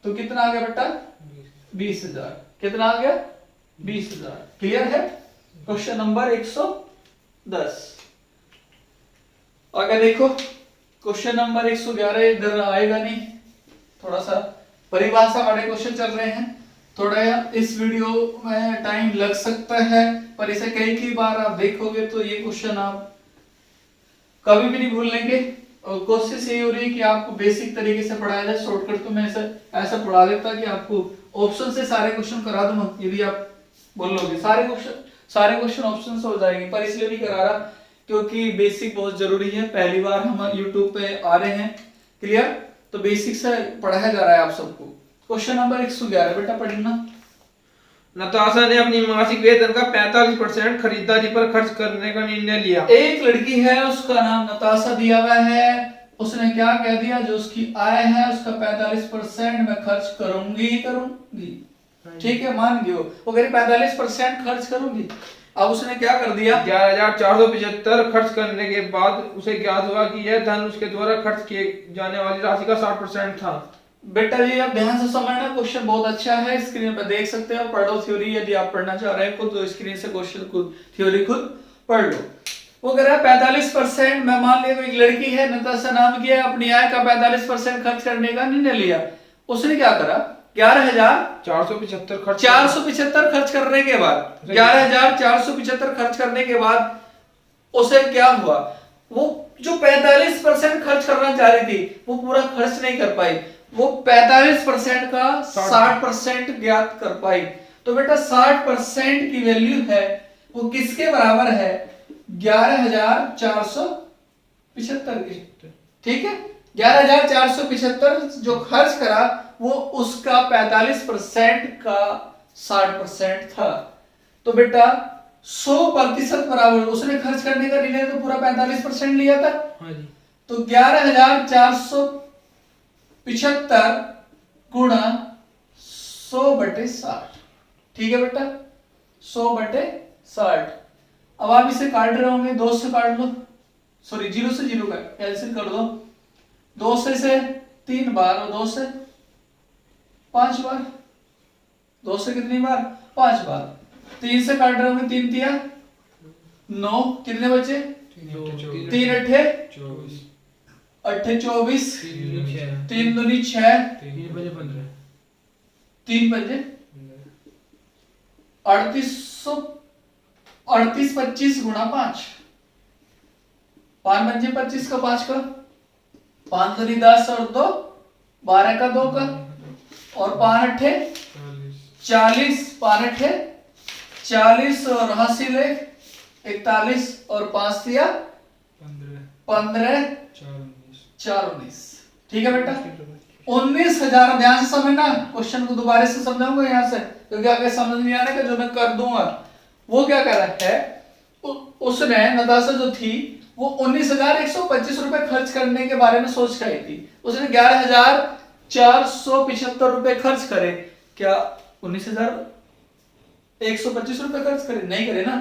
तो कितना आ गया बेटा? 20,000। कितना आ गया? 20,000। क्लियर है? Question number 110। आगे देखो, क्वेश्चन नंबर 111 इधर आएगा नहीं, थोड़ा सा परिभाषा वाले क्वेश्चन चल रहे हैं, थोड़ा इस वीडियो में टाइम लग सकता है, पर इसे कई बार आप देखोगे तो ये क्वेश्चन आप कभी भी नहीं भूल लेंगे। और कोशिश यही हो रही है कि आपको बेसिक तरीके से पढ़ाया जाए। शॉर्टकट तो मैं ऐसा पढ़ा देता कि आपको ऑप्शन से सारे क्वेश्चन करा दूंगा, यदि आप बोलोगे सारे क्वेश्चन ऑप्शन से हो जाएंगे, पर इसलिए नहीं करा रहा क्योंकि बेसिक बहुत जरूरी है। पहली बार हम यूट्यूब पे आ रहे हैं, क्लियर? तो बेसिक से पढ़ाया जा रहा है आप सबको। क्वेश्चन नंबर 111 बेटा पढ़ना। नताशा ने अपनी मासिक वेतन का 45% खरीदारी पर खर्च करने का निर्णय लिया। एक लड़की है, उसका नाम नताशा दिया हुआ है, उसने क्या कह दिया? जो उसकी आय है उसका 45% मैं खर्च करूंगी। ठीक है, मान गए वो कह रही 45% खर्च करूंगी। अब उसने क्या कर दिया? 11,475 खर्च करने के बाद उसे ज्ञात हुआ कि यह धन उसके द्वारा खर्च किए जाने वाली राशि का 60% था। बेटा जी आप ध्यान से समझना, क्वेश्चन बहुत अच्छा है, स्क्रीन पर देख सकते हो, पढ़ो थ्योरी। यदि आप पढ़ना चाह रहे हैं खुद तो स्क्रीन से क्वेश्चन को थ्योरी खुद पढ़ लो। वो कह रहा है 45%, मैं मान लिया एक लड़की है नताशा नाम की है, अपनी आय का 45% खर्च करने का निर्णय लिया। उसने क्या करा? 11,475 खर्च करने के बाद 11,475 खर्च करने के बाद उसे क्या हुआ? वो जो 45% खर्च करना चाह रही थी वो पूरा खर्च नहीं कर पाई, वो 45% का 60% ज्ञात कर पाई। तो बेटा 60% की वैल्यू है वो किसके बराबर है? 11,475 की। ठीक है, 11,475 जो खर्च करा वो उसका 45% का 60% था। तो बेटा 100% बराबर, उसने खर्च करने का निर्णय तो पूरा 45% लिया था। हाँ जी। तो 11,475 गुणा 100/60। ठीक है बेटा, 100/60। अब आप इसे काट रहे होंगे, 2 से काट लो, सॉरी 0 से 0 का कैंसिल कर दो। 2 से 3 बार और 2 से 5 बार। 2 से कितनी बार? 5 बार। 3 से काट रहे होंगे, 3 तिया 9, कितने बचे? 3 अट्ठे 24, 3 दूनी 6, 3 पंजे 38 25 गुणा 5, 5 पंजे 25 का 5 का, 5 दूनी 10 और 2 12 का 2 का, और 5 अट्ठे 40, 5 अट्ठे 40 और 80 ले 41 और 5 दिया 15 4 19। ठीक है बेटा, 19,000। ध्यान से समझना, क्वेश्चन को दोबारा से समझाऊंगा यहाँ से, क्योंकि आगे समझ नहीं आने का जो मैं कर दूंगा। वो क्या कर रहा है? उसने नताशा जो थी वो 19,125 रुपए खर्च करने के बारे में सोच के आई थी। उसने 11,475 रुपए खर्च करे। क्या 19,000 125 रुपए खर्च करे? नहीं करे ना।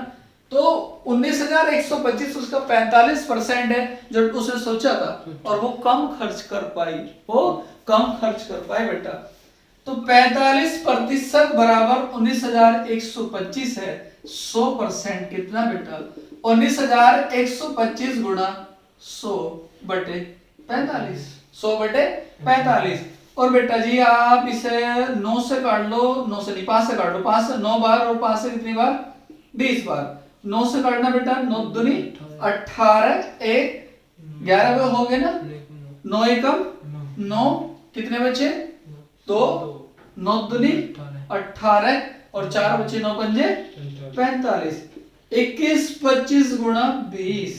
तो 19,125 उसका 45% है जो उसने सोचा था, और वो कम खर्च कर पाई, वो कम खर्च कर पाई बेटा। तो 45% बराबर 19,125 है। 100% कितना बेटा? 19,125 गुणा 100 बटे 45, 100 बटे 45। और बेटा जी आप इसे 9 से काट लो, 9 से नहीं 5 से काट लो, 5 से 9 बार, और 5 से कितनी बार? 20 बार। 9 से काटना बेटा, 9 दूनी 18, 1 11 में हो गए ना, 9 एकम 9, कितने बचे? 2, 9 दूनी 18 और 4 बचे, 9 पंजे 45। 21 25 गुणा 20,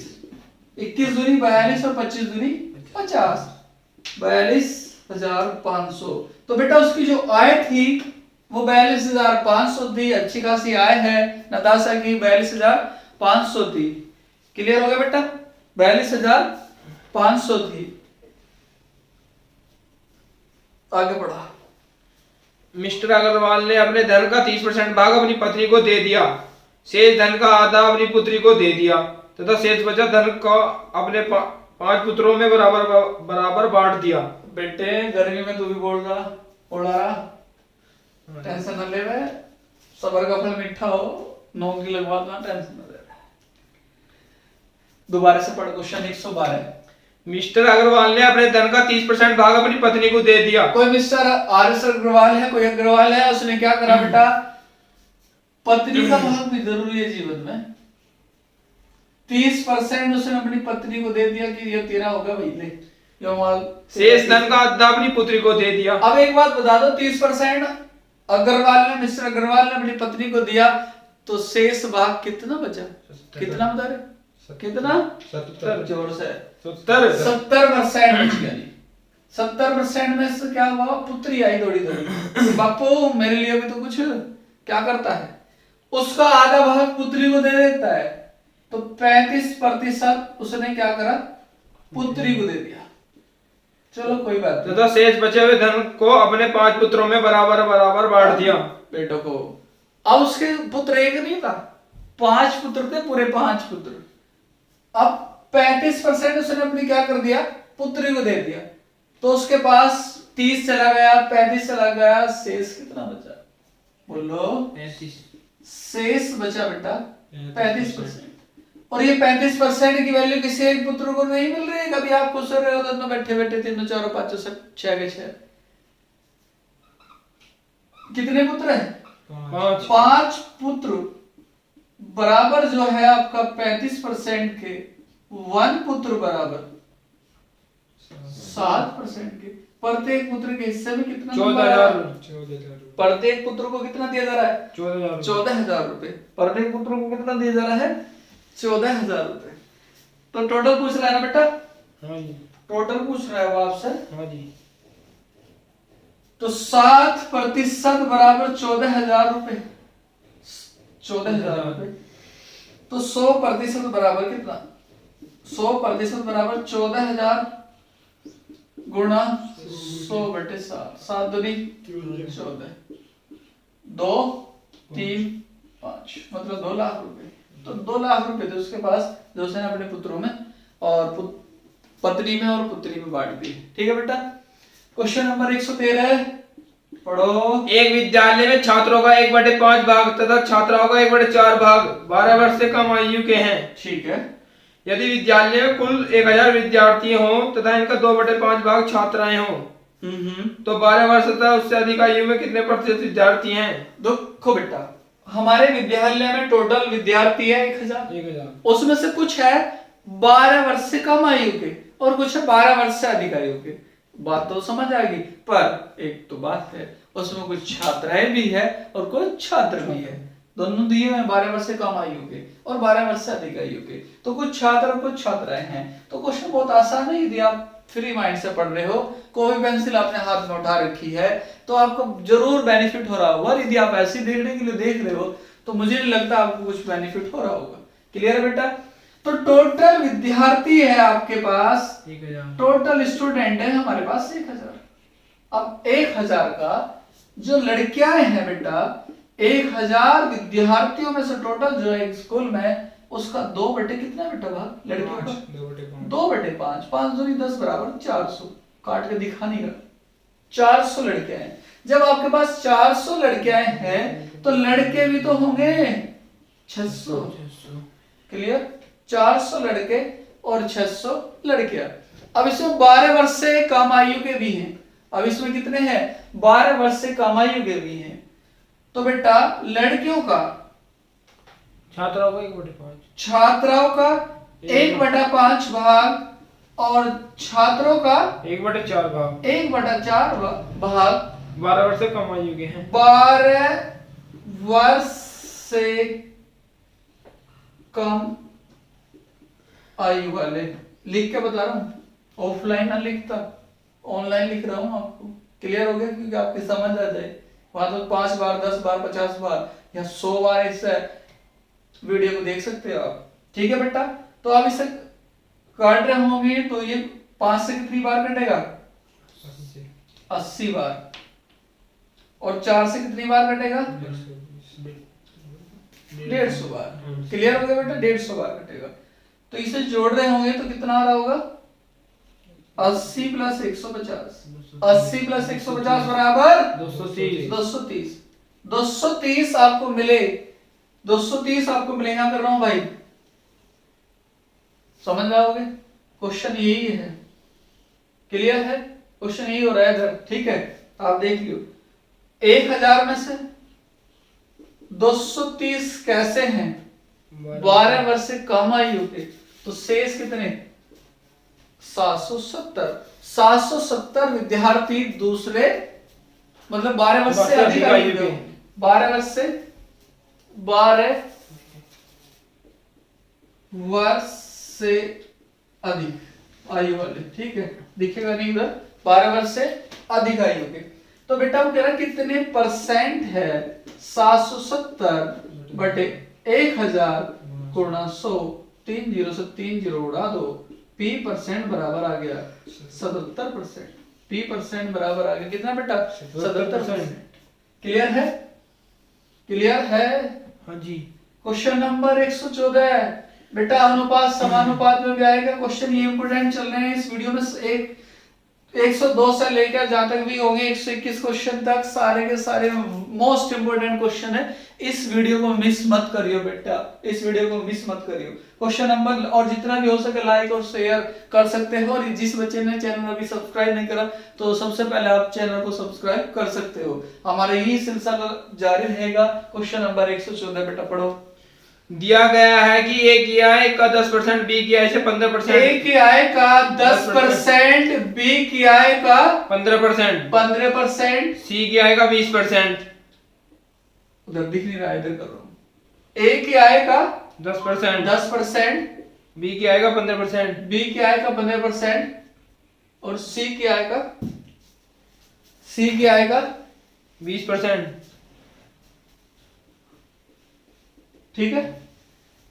21 दूनी 42 और 25 दूनी 50, 42,500। तो बेटा उसकी जो आय थी वो 42,500 थी। अच्छी खासी आय है, नताशा की 42,500 थी। क्लियर हो गया बेटा? 42,500 थी। आगे बढ़ा। मिस्टर अग्रवाल ने अपने धन का 30% भाग अपनी पत्नी को दे दिया, शेष धन का आधा अपनी पुत्री को दे दिया तथा शेष बचा धन को अपने 5 पुत्रों में बराबर बांट दिया। बेटे गर्मी में तू भी बोल रहा, टेंशन न ले वे, सबर का फल मीठा हो, नौकरी लगवा दो, टेंशन न ले। दोबारा से पढ़ क्वेश्चन 112। मिस्टर अग्रवाल ने अपने धन का 30% भाग अपनी पत्नी को दे दिया। कोई मिस्टर आर.एस. अग्रवाल है, कोई अग्रवाल है, उसने क्या करा बेटा? पत्नी का भाग भी जरूरी है जीवन में। 30% उसने अपनी पत्नी को दे दिया कि ये तेरा होगा भाई, ले यो माल। शेष धन का आधा अपनी पुत्री को दे दिया। अब एक बात बता दो, 30% अग्रवाल ने, मिस्टर अग्रवाल ने अपनी पत्नी को दिया, तो शेष भाग कितना बचा? कितना बता रहे? कितना? 70। जोर से 70% बच गया। 70% में से क्या हुआ? पुत्री आई दौड़ी दौड़ी, बापू मेरे लिए भी तो कुछ। क्या करता है? उसका आधा भाग पुत्री को दे देता है। तो 35% उसने क्या करा? पुत्री को दे दिया। चलो कोई बात नहीं। तथा शेष बचे हुए धन को अपने 5 पुत्रों में बराबर बांट दिया। बेटों को, अब उसके पुत्र एक नहीं था, 5 पुत्र थे, पूरे 5 पुत्र। अब 35% उसने अपनी क्या कर दिया? पुत्री को दे दिया। तो उसके पास 30 चला गया, 35 चला गया, शेष कितना बचा? बोलो। 35। शेष बचा बेटा 35%। और ये 35% की वैल्यू किसी एक पुत्र को नहीं मिल रही है। कभी आप खुश हो रहे हो तो बैठे बैठे 3 4 5 6 के 6। कितने पुत्र हैं? 5 पुत्र बराबर जो है आपका 35% के 1 पुत्र बराबर 7% के। प्रत्येक पुत्र के हिस्से में कितना? 14,000। प्रत्येक पुत्र को कितना दिया जा रहा है? 14,000 रुपए। प्रत्येक पुत्र को कितना दिया जा रहा है? 14,000 रुपए। तो टोटल पूछ रहा है ना बेटा? हाँ जी। टोटल पूछ रहा है वो आपसे। हाँ जी। तो 7% बराबर 14,000 रुपए। 14,000 रुपए। तो 100% बराबर कितना? 100% बराबर 14,000 गुणा 100 बटे 7, 7 दूनी 14, 2 3 5, मतलब 2 लाख रुपए। तो 2 लाख रुपए थे उसके पास, जो उसने अपने पुत्रों में और पत्नी में और पुत्री में बांट दी। ठीक है बेटा? क्वेश्चन नंबर 113 पढ़ो। एक विद्यालय में छात्रों का 1/5 भाग तथा छात्राओं का 1/4 भाग 12 वर्ष से कम आयु के हैं। ठीक है। यदि विद्यालय में कुल 1000 विद्यार्थी हों तथा इनका 2/5 भाग छात्राएं हों, तो 12 वर्ष तथा उससे अधिक आयु में कितने प्रतिशत विद्यार्थी हैं? देखो बेटा, हमारे विद्यालय में टोटल विद्यार्थी है 1000। उसमें से कुछ है 12 वर्ष से कम आयु के और कुछ है 12 वर्ष से अधिक आयु के। बात तो समझ आ गई, पर एक तो बात है उसमें कुछ छात्राएं भी है और कुछ छात्र भी है। दोनों दिए हुए 12 वर्ष से कम आयु के और 12 वर्ष से अधिक आयु के। तो कुछ छात्र और कुछ छात्राएं हैं। तो क्वेश्चन बहुत आसान है। यदि आप फ्री माइंड से पढ़ रहे हो, कोई पेंसिल आपने हाथ में उठा रखी है, तो आपको जरूर बेनिफिट हो रहा होगा। और यदि आप ऐसे देखने के लिए देख रहे हो तो मुझे नहीं लगता आपको कुछ बेनिफिट हो रहा होगा। क्लियर है बेटा? तो टोटल विद्यार्थी है आपके पास 1000। टोटल स्टूडेंट है हमारे पास 1000। अब 1000 का जो लड़कियां हैं बेटा 1000 विद्यार्थियों में से टोटल जो है स्कूल में उसका 2 बटे कितना बेटा भाग लड़कियों का 2/5 5 दूनी 10 बराबर 400 काट के दिखा नहीं रहा 400 लड़कियां हैं। जब आपके पास 400 लड़कियां हैं तो लड़के भी तो होंगे 600 क्लियर 400 लड़के और 600 लड़कियां। अब इसमें 12 वर्ष से कम आयु के भी हैं। अब इसमें कितने हैं 12 वर्ष से कम आयु के भी हैं। तो बेटा लड़कियों का छात्राओं का 1/5 छात्राओं का 1/5 भाग और छात्रों का 1/4 भाग 1/4 भाग 12 वर्ष से कम आयु के हैं। 12 वर्ष से कम आयु वाले लिख के बता रहा हूं ऑफलाइन ना लिखता ऑनलाइन लिख रहा हूं आपको क्लियर हो गया क्योंकि आपकी समझ आ जाए वहां तो 5 बार 10 बार 50 बार या 100 बार इस वीडियो को देख सकते हो आप ठीक है बेटा। तो आप इसे काट रहे होंगे तो ये 5 से कितनी बार कटेगा 80 बार और 4 से कितनी बार कटेगा 150 बार क्लियर हो गया बेटा 150 बार कटेगा। तो इसे जोड़ रहे होंगे तो कितना आ रहा होगा 80 प्लस 150 80 प्लस 150 बराबर 230 230 आपको मिले 230 आपको मिलेगा कर रहा हूं भाई समझ जाओगे क्वेश्चन यही है क्लियर है क्वेश्चन यही हो रहा है इधर ठीक है। आप देख लियो 1000 में से 230 कैसे हैं 12 वर्ष से कम आयु के तो शेष कितने 770 विद्यार्थी दूसरे मतलब 12 वर्ष से अधिक आयु के 12 वर्ष से 12 वर्ष से अधिक आयु वाले ठीक है दिखेगा नहीं उधर 12 वर्ष से अधिक आयु के। तो बेटा वो कह रहा कितने परसेंट है 770 बटे 1000 गुणा 100 3 0 से 3 0 उड़ा दो P परसेंट बराबर आ गया 77%। P परसेंट बराबर आ गया कितना बेटा 77%। क्लियर है हाँ जी। क्वेश्चन नंबर 114 है बेटा अनुपात समानुपात में भी आएगा क्वेश्चन ये इंपोर्टेंट चल रहे हैं इस वीडियो में 102 से लेकर जहां तक भी होंगे 121 क्वेश्चन तक सारे के सारे मोस्ट इंपोर्टेंट क्वेश्चन है। इस वीडियो को मिस मत करियो बेटा इस वीडियो को मिस मत करियो क्वेश्चन नंबर और जितना भी हो सके लाइक और शेयर कर सकते हो और जिस बच्चे ने चैनल अभी सब्सक्राइब नहीं करा तो सबसे पहले आप चैनल को सब्सक्राइब कर सकते हो। हमारा यही सिलसिला जारी रहेगा। क्वेश्चन नंबर 114 बेटा पढ़ो। दिया गया है कि ए की आय का 10% बी की आय से 15% ए की आय का 10% बी की आय का 15% सी की आय का 20% उधर दिख नहीं रहा इधर कर रहा हूं। ए की आय का 10% बी की आय का 15% बी की आय का 15% और सी की आय का 20%। ठीक है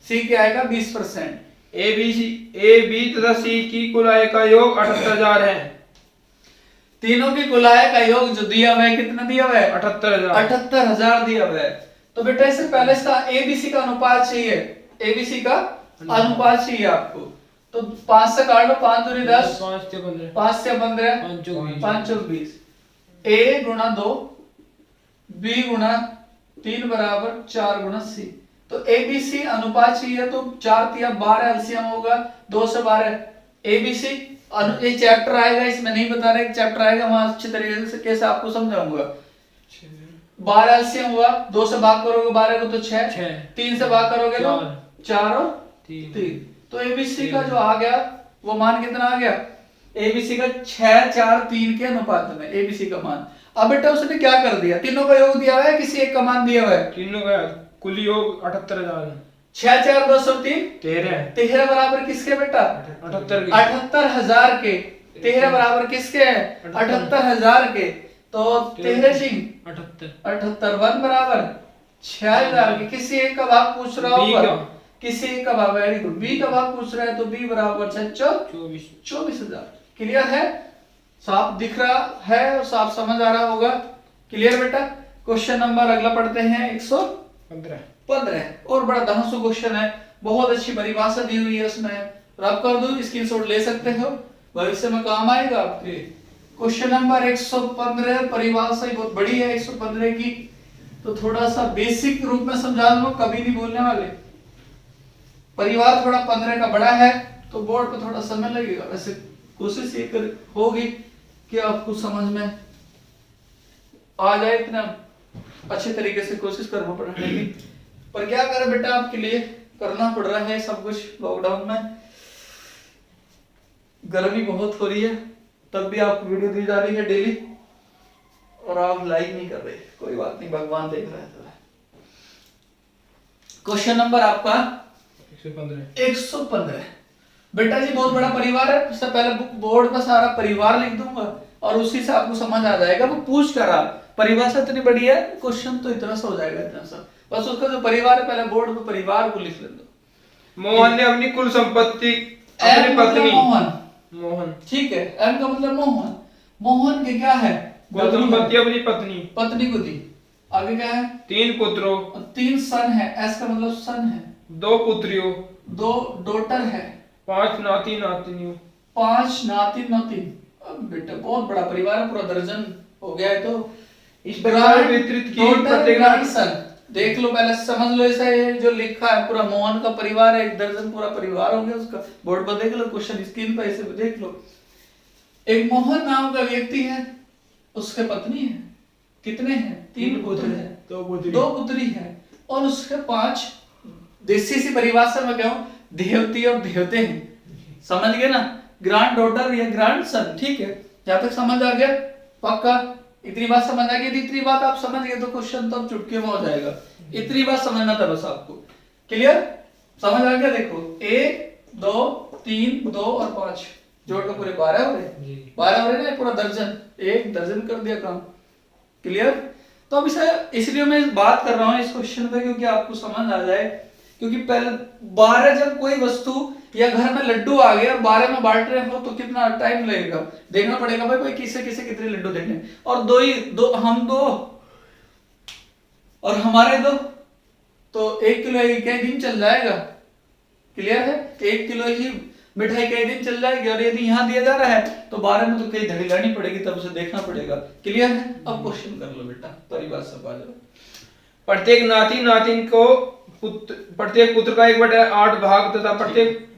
सी की आय का 20%। ए बी तथा सी की कुल आय का योग 78,000 है। तीनों की कुल आय का योग जो दिया हुआ है कितना दिया हुआ है 78,000 दिया हुआ है। तो बेटा इससे पहले इसका एबीसी का अनुपात चाहिए एबीसी का अनुपात चाहिए आपको। तो 5 से काट लो 5 दूनी 10 5 से 15 5 चौक 20 ए गुणा 2 बी गुणा 3 बराबर 4 गुणा सी। तो एबीसी अनुपात चाहिए तो 4 3 12 एलसीएम होगा 2 से 12 एबीसी ये चैप्टर आएगा इसमें नहीं बता रहे चैप्टर आएगा वहां अच्छे तरीके से कैसे आपको समझाऊंगा। 12 एलसीएम हुआ 2 से भाग करोगे 12 को तो 6 3 से भाग करोगे तो 4 और 3। तो एबीसी का जो आ गया वो मान कितना आ गया एबीसी का 6 4 3 के अनुपात में एबीसी का मान। अब बेटा उसने क्या कर दिया तीनों का योग दिया हुआ है किसी एक का मान दिया हुआ है तीनों का कुल योग 78,000 6 4 203 13 बराबर किसके बेटा 78,000 के 13 बराबर किसके है 78,000 के। तो 13 सिंह 78 1 बराबर 6,000 के किसी एक का भाग पूछ रहा होगा किसी एक का भाग वेरी गुड बी का भाग पूछ रहा है तो बी बराबर 24,000। क्लियर है साफ दिख रहा है और साफ समझ आ रहा होगा क्लियर बेटा। क्वेश्चन नंबर अगला पढ़ते हैं 115 और बड़ा धांसू क्वेश्चन है, बहुत अच्छी परिभाषा दी हुई है उसमें, रब कर दो, स्क्रीनशॉट ले सकते हो, भविष्य में काम आएगा आपके। क्वेश्चन नंबर 115 परिभाषा ही बहुत बड़ी है 115 की, तो थोड़ा सा बेसिक रूप में समझा दूंगा, कभी नहीं बोलने वाले। परिवार थोड़ा 15 का बड़ा है तो बोर्ड पे थोड़ा समय लगेगा, वैसे कोशिश ये कर होगी कि आपको समझ में आ जाए, इतना अच्छे तरीके से कोशिश करना पड़ेगा की। पर क्या करें बेटा, आपके लिए करना पड़ रहा है सब कुछ। लॉकडाउन में गर्मी बहुत हो रही है, तब भी आपको वीडियो दी जा रही है डेली, और आप लाइक नहीं कर रहे, कोई बात नहीं, भगवान देख रहा है। क्वेश्चन नंबर आपका 115 बेटा जी बहुत बड़ा परिवार है, सबसे पहले बोर्ड पर सारा परिवार लिख दूंगा और उसी से आपको समझ आ जाएगा। वो पूछ कर रहा परिभाषा इतनी बड़ी है, क्वेश्चन तो इतना सा हो जाएगा, इतना सा, बस उसका जो परिवार है पहले बोर्ड पर परिवार को लिख ले दो। मोहन ने अपनी कुल संपत्ति अपनी पत्नी मोहन, ठीक है, एम का मतलब मोहन, मोहन के क्या है, कुल संपत्ति अपनी पत्नी को दी। आगे क्या है, 3 पुत्रों, 3 सन है, एस का मतलब सन है, 2 पुत्रियों, 2 डॉटर है, 5 नाती नातिनियों, 5 नाती नातिन। अब बेटा बहुत बड़ा परिवार है, पूरा दर्जन हो गया है। तो इस प्रकार वितरित की प्रत्येक सन देख लो, पहले समझ लो, ऐसा ये जो लिखा है पूरा मोहन का परिवार है, 1 दर्जन पूरा परिवार हो गया उसका। बोर्ड पर देख लो, क्वेश्चन स्क्रीन पर ऐसे देख लो। एक मोहन नाम का व्यक्ति है, उसके पत्नी है, कितने हैं, 3 पुत्र है, 2 पुत्री है, और उसके 5 देसी सी परिभाषा में कहूं देवती और देवते हैं, समझ गए ना, ग्रैंड डॉटर या ग्रैंड सन, ठीक है, जहां तक समझ आ गया, पक्का इतनी बात समझ आ गई, इतनी बात आप समझ गए तो क्वेश्चन तो चुटकी में हो जाएगा, इतनी बात समझना था बस आपको, क्लियर, समझ आ गया। देखो 1 2 3 2 और 5 जोड़ के पूरे 12 हो रहे, 12 हो रहे ना, पूरा दर्जन, 1 दर्जन कर दिया काम, क्लियर। तो अब इसे इसलिए मैं बात कर रहा हूं इस क्वेश्चन पे, क्योंकि आपको समझ आ जाए, क्योंकि पहले 12 जब कोई वस्तु या घर में लड्डू आ गए और 12 में बांट रहे हो तो कितना टाइम लगेगा, देखना पड़ेगा भाई किसे किसे कितने लड्डू देने, और दो हम 2 और हमारे 2, तो 1 किलो एक दिन चल जाएगा, क्लियर है, 1 किलो ही मिठाई कई दिन चल जाएगी, और यदि यहाँ दिया जा रहा है तो 12 में तो कई धड़ी लानी पड़ेगी, तब उसे देखना पड़ेगा, क्लियर है। अब क्वेश्चन कर लो बेटा, परिभाषा पा जाओ। प्रत्येक नाती नातिन को प्रत्येक पुत्र का 1/8 भाग तथा प्रत्येक,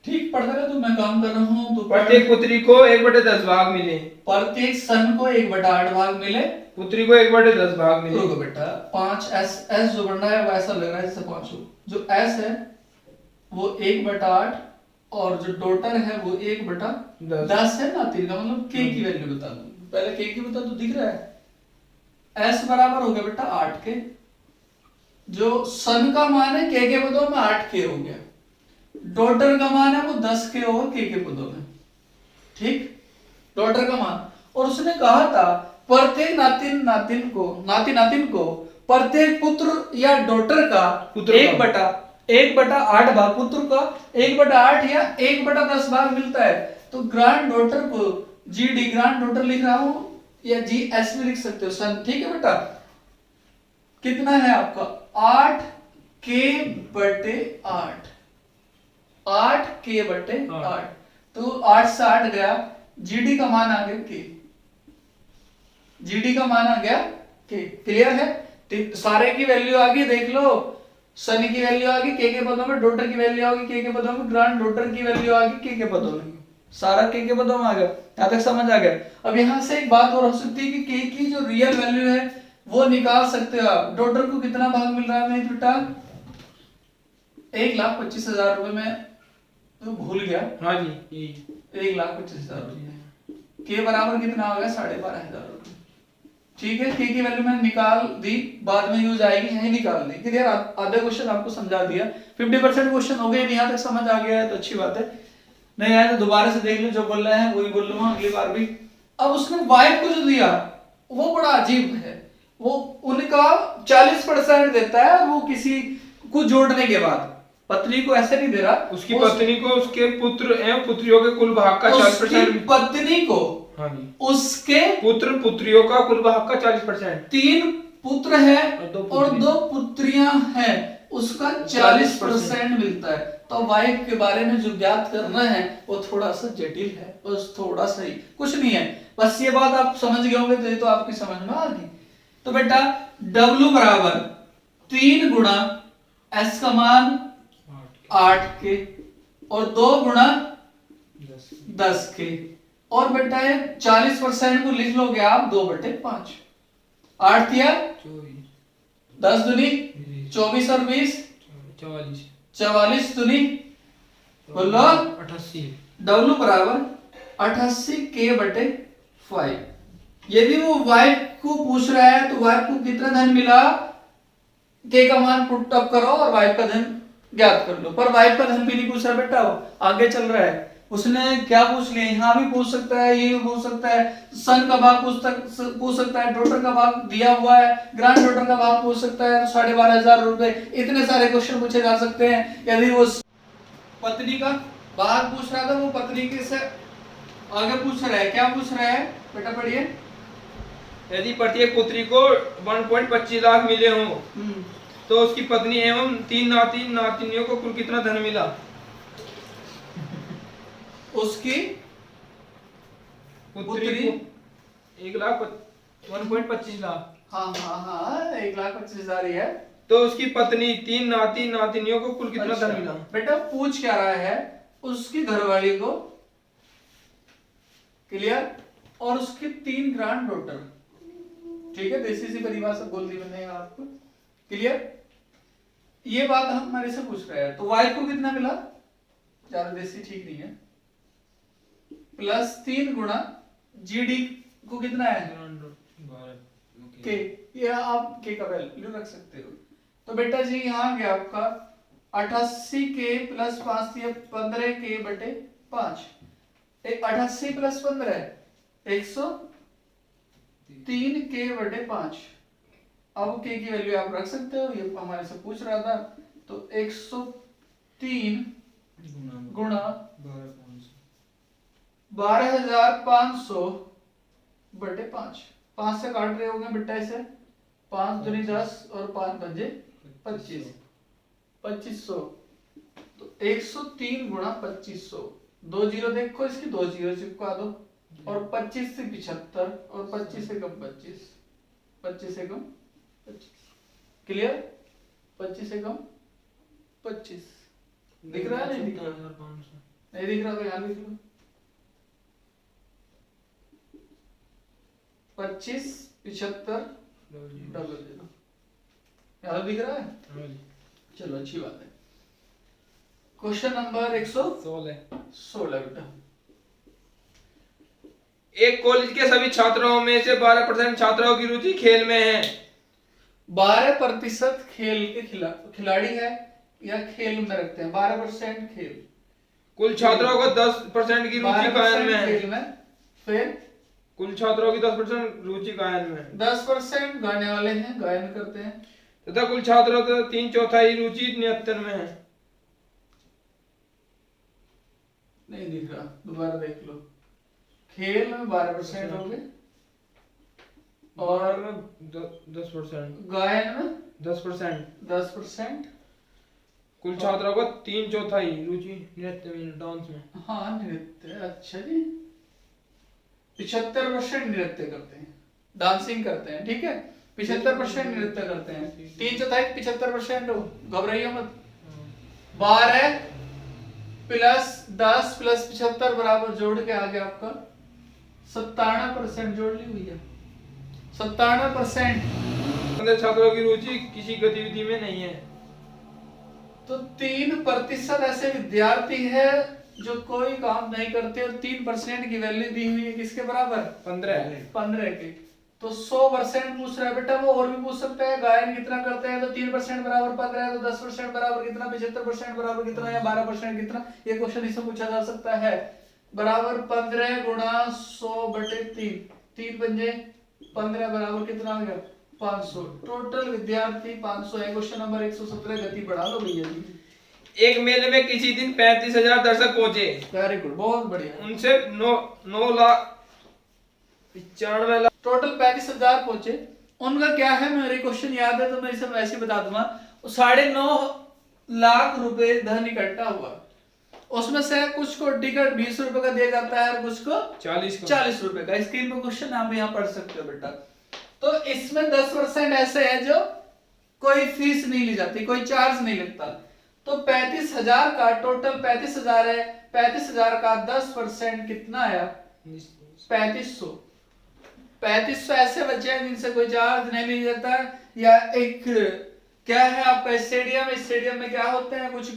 ठीक पढ़ रहे तो मैं काम कर रहा हूँ, तो प्रत्येक पुत्री को 1/10 भाग मिले, प्रत्येक सन को 1/8 भाग मिले, पुत्री को 1/10 भाग मिले। रुको बेटा, 5 एस जो बन रहा है वो ऐसा लग रहा है जैसे 5 हो, जो एस है वो 1/8 और जो डॉटर है वो 1/10 है ना, तीन का मतलब के की वैल्यू बता दो, पहले के की बता दो, दिख रहा है, एस बराबर हो गया बेटा 8 के, जो सन का मान है के पदों में 8 के हो गया, डॉटर का मान है वो 10 के होगा के पदों में, ठीक, डॉटर का मान। और उसने कहा था प्रत्येक नाती नातिन को प्रत्येक पुत्र या डॉटर का 1/8 भाग, पुत्र का 1/8 या 1/10 भाग मिलता है, तो ग्रैंड डॉटर को जीडी ग्रैंड डॉटर लिख रहा हूं, या जीएस भी लिख सकते हो सन, ठीक है बेटा। कितना है आपका 8 के/8, 8 के/8, तो 8 से 8 गया, जीडी का मान आ गया के, जीडी का मान आ गया के, क्लियर है। सारे की वैल्यू आ गई, देख लो, सन की वैल्यू आ गई के पदों में, डॉटर की वैल्यू आ गई के पदों में, ग्रैंड डॉटर की वैल्यू आ गई के पदों में, सारा के पदों में आ गया, यहां तक समझ आ गया। अब यहां से एक बात और हो सकती है कि के की जो रियल वैल्यू है वो निकाल सकते हो आप। डॉटर को कितना भाग मिल रहा है मेरे बेटा, 1,25,000 रुपए में, तो भूल गया, हाँ जी 1,25,000 रुपए, के बराबर कितना हो गया 12,500 रुपए, ठीक है। के की वैल्यू मैंने निकाल दी, बाद में यूज आएगी, यही निकाल दी, क्लियर। आधे क्वेश्चन आपको समझा दिया, 50% क्वेश्चन हो गए, यहां तक समझ आ गया है तो अच्छी बात है, नहीं आया तो दोबारा से देख लो, जो बोल रहे हैं वही बोल लूंगा अगली बार भी। अब उसने वाइफ को जो दिया वो बड़ा अजीब है, वो उनका 40% देता है, वो किसी को जोड़ने के बाद, पत्नी को ऐसे नहीं दे रहा, उसकी पत्नी को उसके पुत्र एवं पुत्रियों के कुल भाग का 40%, पत्नी को हाँ जी। उसके पुत्र पुत्रियों का कुल भाग का 40%। 3 पुत्र है और और 2 पुत्रियां हैं, उसका 40% मिलता है। तो वाइफ के बारे में जो ज्ञात करना है वो थोड़ा सा जटिल है, बस थोड़ा सा ही, कुछ नहीं है। बस ये बात आप समझ गए होंगे तो ये तो आपकी समझ में आ गई। तो बेटा W बराबर 3 गुणा S का मान 8 के और 2 गुणा 10 के, और बेटा ये 40% को लिख लोगे आप 2/5। 8 या 10 दूनी 24 और 20 44 दूनी बोलो 88। W बराबर 88 K/5। यदि वो वाइफ को पूछ रहा है तो वाइफ को कितना धन मिला, K का मान पुट अप करो और वाइफ का धन ज्ञात कर लो। पर वाइफ का धन भी नहीं पूछ रहा बेटा, वो आगे चल रहा है। उसने क्या पूछ लिया, यहाँ भी पूछ सकता है, ये भी पूछ सकता है, सन का भाग पूछ सकता है, डॉटर का भाग दिया हुआ है, ग्रैंड डॉटर का भाग पूछ सकता है, तो 12,500 रुपए, इतने सारे क्वेश्चन पूछे जा सकते हैं। यदि वो पत्नी का भाग पूछ रहा था, वो पत्नी के से आगे पूछ रहा है, क्या पूछ रहा है बेटा पढ़िए। यदि प्रत्येक पुत्री को 1.25 लाख मिले हों तो उसकी पत्नी एवं 3 नाती नातिनियों को कुल कितना धन मिला। उसकी पुत्री 1,25 लाख। हाँ 1,25,000 ही है। तो उसकी पत्नी 3 नाती नातिनियों को कुल कितना धन मिला। बेटा पूछ क्या रहा है, उसकी घरवाली को, क्लियर, और उसकी 3 ग्रैंड डॉटर, ठीक है, देसी सी परिभाषा बोल दी मैंने आपको, क्लियर। ये बात हमारे से पूछ रहा है, तो वाइफ को कितना मिला, ज्यादा देसी ठीक नहीं है, प्लस 3 गुणा जीडी को कितना है के, ये आप के का वैल्यू रख सकते हो। तो बेटा जी यहाँ गया आपका 88 के प्लस 5 दिया 15 के बटे 5, 88 प्लस 15 103 के बटे 5। अब के की वैल्यू आप रख सकते हो, ये हमारे से पूछ रहा था, तो 103 गुणा 12,500 बटे 5। 5 से काट रहे होंगे बेटा इसे, 5 दूनी 10 और 5 बजे 25, 2500। तो 103 गुणा 2500, 2 जीरो देखो, इसकी 2 जीरो चिपका दो, और 25 से 75 और 25 से कम 25, 25 से कम 25, क्लियर। 25 से कम 25 दिख रहा है, नहीं दिख रहा, नहीं दिख रहा तो यहाँ लिख लो 25 75 00, यहाँ दिख रहा है। चलो अच्छी बात है। क्वेश्चन नंबर 116 बेटा, एक कॉलेज के सभी छात्रों में से 12% छात्राओं की रुचि खेल में है। 12% खेल के खिलाड़ी है या खेल में रखते हैं, 12% खेल। कुल छात्रों को 10% की रुचि गायन में है। खेल में, फिर कुल छात्रों की 10% रुचि गायन में है। 10% गाने वाले हैं, गायन करते हैं, तथा कुल छात्रों को 3/4 रुचि नृत्य में है। नहीं दिख रहा, दोबारा देख लो। खेल में 12% हो गए और 10%, गायन में 10%। कुल हाँ। छात्रों को 3/4 रुचि नृत्य में, डांस में। हाँ नृत्य, अच्छा जी। 75% नृत्य करते हैं, डांसिंग करते हैं, ठीक है। 75% नृत्य करते हैं, 3/4 75% हो, घबराइए मत। 12 प्लस 10 प्लस 75 बराबर जोड़ के आगे आपका 97% जोड़ ली हुई है, 97%। छात्रों की रुचि किसी गतिविधि में नहीं है। तो 3% ऐसे विद्यार्थी है जो कोई काम नहीं करते, और 3% की वैल्यू दी हुई है किसके बराबर, 15 के। तो 100% पूछ रहा है बेटा, वो और भी पूछ सकता है, गायन कितना करते हैं, तो 3% बराबर 15 है, तो 10% बराबर कितना, 75% बराबर कितना, या 12% कितना, ये क्वेश्चन इससे पूछा जा सकता है। बराबर 15 गुणा 100 बटे 3, 3 पंजे 15 बराबर कितना आ गया 500। टोटल विद्यार्थी 500 है। क्वेश्चन नंबर 117, गति बढ़ा लो भैया जी। एक मेले में किसी दिन 35,000 दर्शक पहुंचे। वेरी गुड, बहुत बढ़िया। उनसे 9 95 लाख। टोटल 35,000 पहुंचे। उनका क्या है, मेरे क्वेश्चन याद है तो मैं इसे वैसे बता दूंगा। 9.5 लाख रुपए धन इकट्ठा हुआ, उसमें से कुछ को टिकट 20 रुपए का दिया जाता है और कुछ को 40 रुपए का। स्क्रीन पे क्वेश्चन आप यहाँ पढ़ सकते हो बेटा। तो इसमें 10% ऐसे है जो कोई फीस नहीं ली जाती, कोई चार्ज नहीं लगता। तो 35,000 का टोटल 35,000 है, 35,000 का 10% कितना आया, 3500। 3500 ऐसे बच्चे हैं जिनसे कोई चार्ज नहीं लिया जाता है। या एक क्या है आपका स्टेडियम में क्या होते हैं कुछ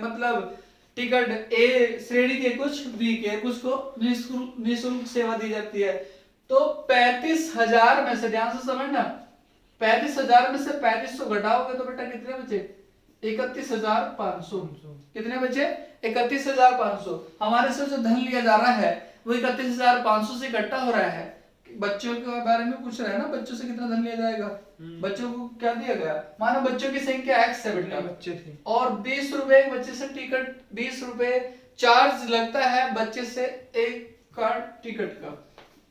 मतलब टिकट ए श्रेणी के, कुछ बी के, कुछ को निःशुल्क सेवा दी जाती है। तो 35,000 में से, ध्यान से समझना, 35,000 में से 3500 घटाओगे तो बेटा कितने बचे, 31,500। कितने बचे, 31,500। हमारे से जो धन लिया जा रहा है वो 31,500 से इकट्ठा हो रहा है। बच्चों के बारे में पूछ रहा है ना, बच्चों से कितना धन लिया जाएगा। बच्चों को क्या दिया गया, मानो बच्चों की संख्या x है बेटा, बच्चे थे, और 20 रुपए एक बच्चे से टिकट, 20 रुपए चार्ज लगता है बच्चे से एक कार्ड टिकट का।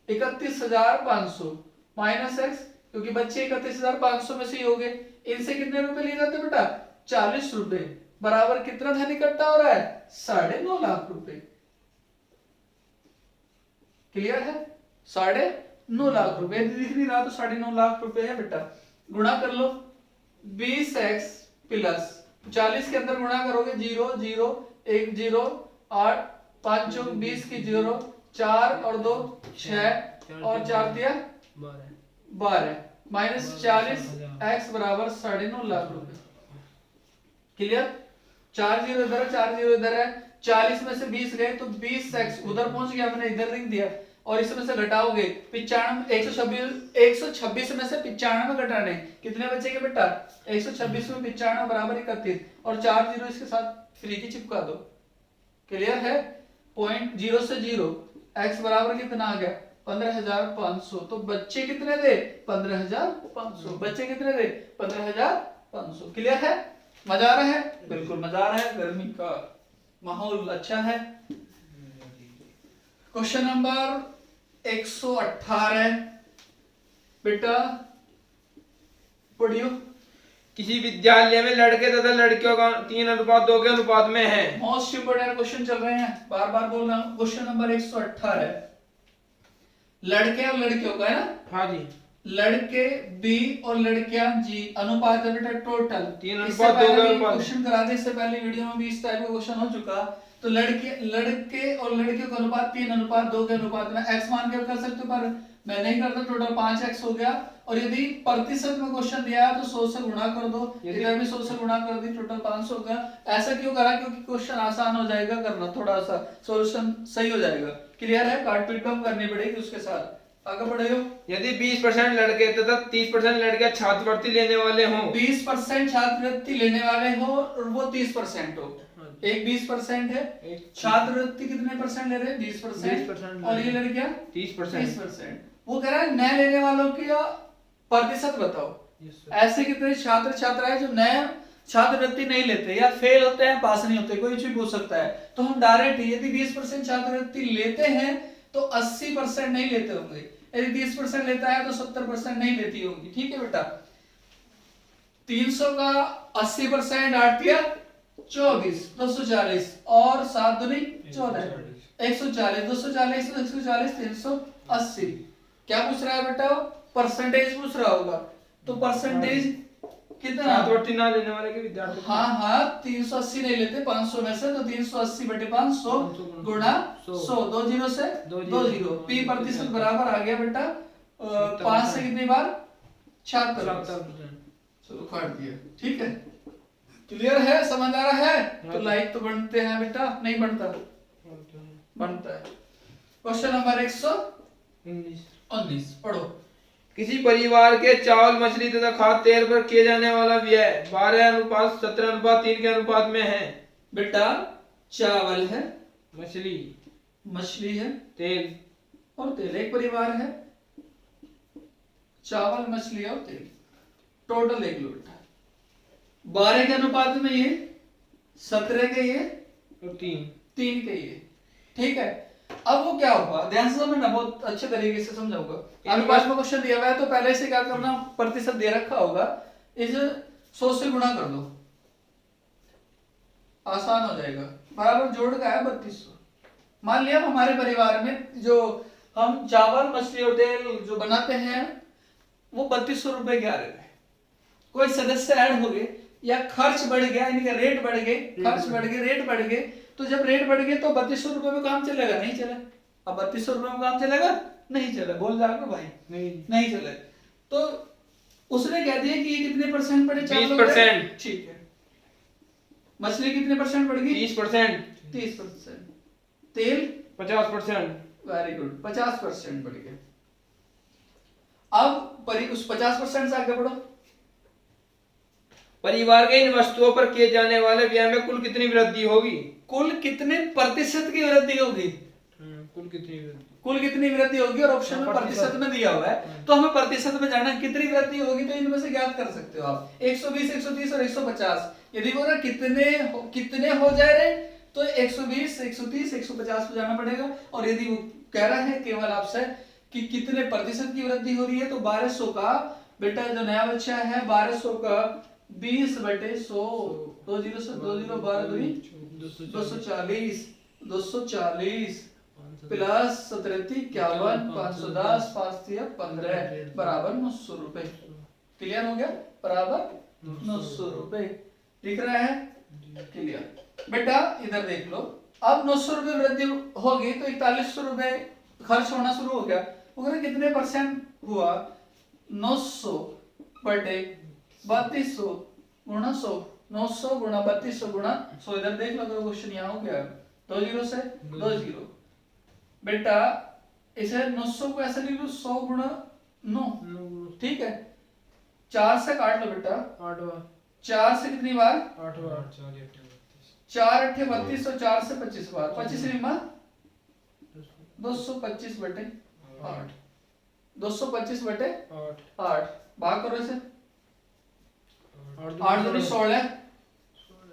31,500 माइनस x, क्योंकि बच्चे 31,500 में से ही हो गए। इनसे कितने रुपए लिए जाते बेटा, 40 रुपए, बराबर कितना धन इकट्ठा हो रहा है, 9.5 लाख रुपए। क्लियर है, 9.5 लाख रुपए दिख नहीं रहा तो 9.5 लाख रुपए है बेटा। गुणा कर लो, 20x प्लस 40 के अंदर गुणा करोगे 0 0 1 0 8 5 चौक 20 की 0 4 और 2 6 और 4 दिया 12 माइनस 40 x बराबर 9.5 लाख रुपए। क्लियर, 4 0 इधर है, 4 0 इधर है, 40 में से 20 गए तो 20x उधर पहुंच गया, मैंने इधर लिख दिया। और इसमें से घटाओगे 126 में से 95 घटाने, कितने बचेंगे बेटा, 126 में 95 बराबर 31 और 4 0 इसके साथ फ्री की चिपका दो। क्लियर है, पॉइंट 0 से 0 x बराबर कितना आ गया, 15,500। तो बच्चे कितने थे, 15,500। बच्चे कितने थे, 15,500। क्लियर है, मजा आ रहा है, बिल्कुल मजा आ रहा है, गर्मी का माहौल अच्छा है। क्वेश्चन नंबर 118 बेटा, पढ़ियो। किसी विद्यालय में लड़के तथा लड़कियों का 3:2 के अनुपात में है। मोस्ट इंपोर्टेंट क्वेश्चन चल रहे हैं, बार बार बोल रहा हूं। क्वेश्चन नंबर 118, लड़के और लड़कियों का है ना। हाँ जी, लड़के बी और लड़कियां जी, अनुपात है बेटा टोटल 3:2 का अनुपात। क्वेश्चन करा दे, इससे पहले वीडियो में भी इस टाइप का क्वेश्चन हो चुका। तो लड़के और लड़कियों का अनुपात 3:2 के अनुपात में, x मान के कर सकते हो पर मैं नहीं करता। टोटल 5x हो गया। और यदि प्रतिशत में क्वेश्चन दिया है तो 100 से गुणा कर दो, इधर भी 100 से गुणा कर दी, टोटल 500 हो गया। ऐसा क्यों करा, क्योंकि क्वेश्चन आसान हो जाएगा करना, थोड़ा सा सॉल्यूशन सही हो जाएगा। क्लियर है, काट पीट कम करनी पड़ेगी उसके साथ। आगे बढ़े हो। यदि 20% लड़के तथा 30% लड़कियां छात्रवृत्ति लेने वाले हों, 20% छात्रवृत्ति लेने वाले हो और वो 30% हो, एक 20% है, छात्रवृत्ति कितने परसेंट ले रहे हैं, 20%, और ये लड़कियां 30%। वो कह रहा है नए लेने वालों की प्रतिशत बताओ। ऐसे कितने छात्र छात्राएं जो नए छात्रवृत्ति नहीं लेते या फेल होते हैं, पास नहीं होते, कोई भी पूछ सकता है। तो हम डायरेक्ट यदि 20% छात्रवृत्ति लेते हैं तो 80% नहीं लेते होंगे, यदि 30% लेता है तो 70% नहीं लेती होगी। ठीक है बेटा, 300 का 80% 8 दिया 24, 240 और 7 दूनी 14, 140, 240, 140, 380। क्या पूछ रहा है बेटा, परसेंटेज पूछ रहा होगा। तो परसेंटेज कितना, छात्रवृत्ति ना लेने वाले के विद्यार्थी, हाँ 380 नहीं लेते 500 में से, तो 380 बटे 500 गुणा 100, 2 0 से 2 0, पी प्रतिशत बराबर आ गया बेटा 5 से कितनी बार, 76। चलो काट दिया। ठीक है, क्लियर है, समझ आ रहा है। तो लाइक तो बनते हैं बेटा, नहीं बनता, बनता है। क्वेश्चन नंबर 119 पढ़ो। किसी परिवार के चावल, मछली तथा खाद्य तेल पर किए जाने वाला व्यय 12:17:3 के अनुपात में है। बेटा चावल है, मछली है, तेल और तेल, एक परिवार है, चावल मछली और तेल, टोटल देख लो बेटा। 12 के अनुपात में ये, 17 के ये और 3 के ये। ठीक है, अब वो क्या होगा, ध्यान से समझना, बहुत अच्छे तरीके से समझाऊंगा। अनुपात में क्वेश्चन दिया हुआ है तो पहले से क्या करना, प्रतिशत दे रखा होगा, इस 100 से गुणा कर दो, आसान हो जाएगा। बराबर जोड़ का है 3200। मान लिया हमारे परिवार में जो हम चावल मछली और तेल जो बनाते हैं वो 3200 रुपए के आ रहे थे। कोई सदस्य ऐड हो गए या खर्च बढ़ गया, इनका रेट बढ़ गए, खर्च बढ़ गए, रेट बढ़ गए, तो जब रेट बढ़ गए तो 3200 रुपए में काम चलेगा, नहीं चला। अब 3200 रुपए में काम चलेगा, नहीं चला, बोल जाएगा भाई, नहीं चले। तो उसने कह दिया कि ये कितने परसेंट बढ़े, 20%। ठीक है। मछली कितने परसेंट बढ़ गई, 30%। 30%। तेल 50%। वेरी गुड, 50% बढ़ गया। अब उस 50% से आगे बढ़ो। परिवार के इन वस्तुओं पर किए जाने वाले व्यय में कुल कितनी वृद्धि होगी? कुल कितने प्रतिशत की वृद्धि होगी, कुल कितनी वृद्धि, कुल कितनी वृद्धि होगी, और ऑप्शन में प्रतिशत में दिया हुआ है तो हमें प्रतिशत में जाना कितनी वृद्धि होगी, तो इनमें से ज्ञात कर सकते हो आप। 120, 130 और 150 यदि बोला कितने हो जाए रे, तो 120, 130, 150 पे जाना पड़ेगा। और यदि वो कह रहा है केवल आपसे कि कितने प्रतिशत की वृद्धि हो रही है, तो 1200 का बेटा जो नया बच्चा है 1200 का 20/100, 20 से 20 12 दूनी 240, 240 प्लस 17 51 510 5 15 बराबर 900 रुपए। क्लियर हो गया, बराबर 900 रुपए दिख रहा है, क्लियर। बेटा इधर देख लो, अब 900 रुपए वृद्धि होगी तो 4100 रुपए खर्च होना शुरू हो गया। वो कितने परसेंट हुआ, 900 बटे 3200 गुणा 100, 900 गुणा 3200 गुणा 100। इधर देख लो तो क्वेश्चन यहाँ हो गया 2 जीरो से 2 जीरो। बेटा इसे 900 को ऐसे लिख लो 100 गुणा 9, ठीक है। 4 से काट लो बेटा, 8 बार, 4 से कितनी बार, 8 बार, 4 8 32 और 4 से 25 बार, 25 रिमा 225 बटे 8, 225 बटे 8 भाग करो इसे, 8 दूनी 16,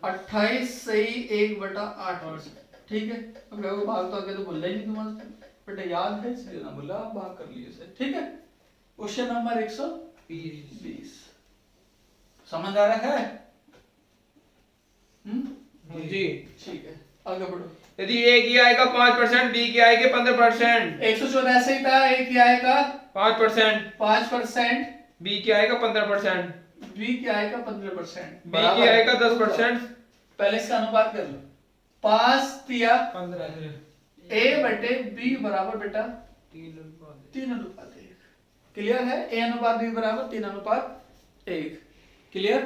28 सही 1/8, ठीक है। अब लोगों भाग तो आगे तो बोलना ही नहीं तुम्हारे बेटा, याद है इसलिए ना बोला, भाग कर लिए इसे, ठीक है। क्वेश्चन नंबर 120 समझ आ रहा है, जी ठीक है, आगे बढ़ो। यदि ए की आय का 5%, बी की आय के 15%, 114 ही था, ए की आय का 5%, 5%, बी की आय का 15%, बी की आय का 15%, बी की आय का 10%, पहले इसका अनुपात कर लो, 5 दिया 15, ए बटे बी बराबर बेटा 3:1। 3:1। क्लियर है, ए अनुपात बी बराबर 3:1। क्लियर।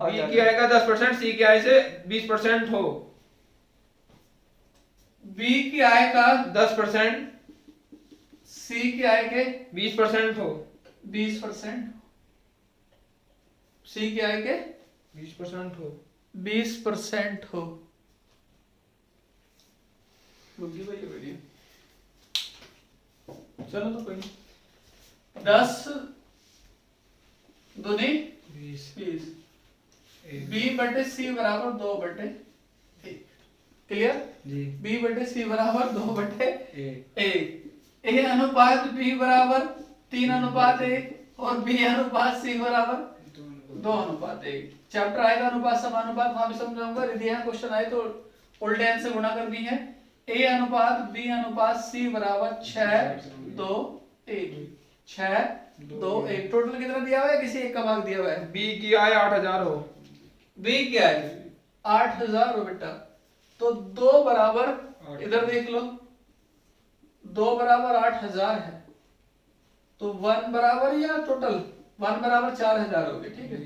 बी की आय का 10%, सी की आय से 20% हो, बी की आय का 10%, सी की आय के 20% हो, 20%, सी की आय के 20% हो, 20% हो। रुकी भाई ये वीडियो, चलो तो कोई नहीं। 10 दूनी 20, बी बटे सी बराबर 2/1। क्लियर जी। बी बटे सी बराबर 2/1। ए अनुपात बी बराबर 3:1 और बी अनुपात सी बराबर 2:1। चैप्टर आएगा अनुपात समानुपात, वहां भी समझाऊंगा। यदि यहाँ क्वेश्चन आए तो उल्टे एन से गुणा करनी है। ए अनुपात बी अनुपात सी बराबर 6:2:1। 6:2:1 टोटल कितना दिया हुआ है, किसी एक का भाग दिया हुआ है। बी की आय 8000 हो, बी क्या है 8000 हो बेटा, तो 2 बराबर इधर देख लो, 2 बराबर 8000 है, तो 1 बराबर या टोटल 1 बराबर 4000 हो गए, ठीक है।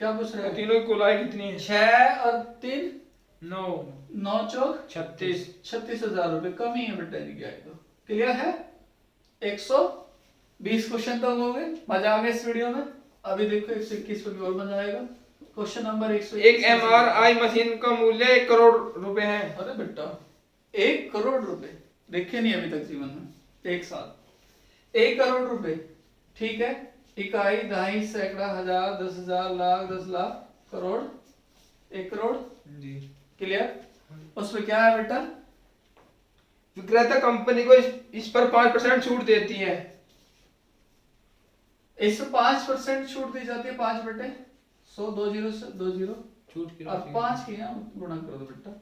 क्या पूछ रहे हैं, तीनों की कुल आय कितनी है? 6 और 3 9, 9 चौक 36, 36,000 रुपए कमी है बेटा इनकी आय। तो क्लियर है, 120 क्वेश्चन तो हो गए। मजा आ गया इस वीडियो में। अभी देखो 121 पे भी और मजा आएगा। Question number 121। एक एमआरआई मशीन का मूल्य 1 करोड़ रुपए है। अरे बेटा 1 करोड़ रुपए देखे नहीं अभी तक जीवन में, एक साथ 1 करोड़ रुपए, ठीक है। इकाई, दहाई, सैकड़ा, हजार, 10,000, लाख, 10 लाख, करोड़, 1 करोड़। जी क्लियर। उसमें क्या है बेटा, विक्रेता कंपनी को इस पर 5% छूट देती है। इससे 5% छूट दी जाती है, 5/100, 2 जीरो से 2 जीरो छूट की और 5 की यहाँ गुणा कर दो बेटा,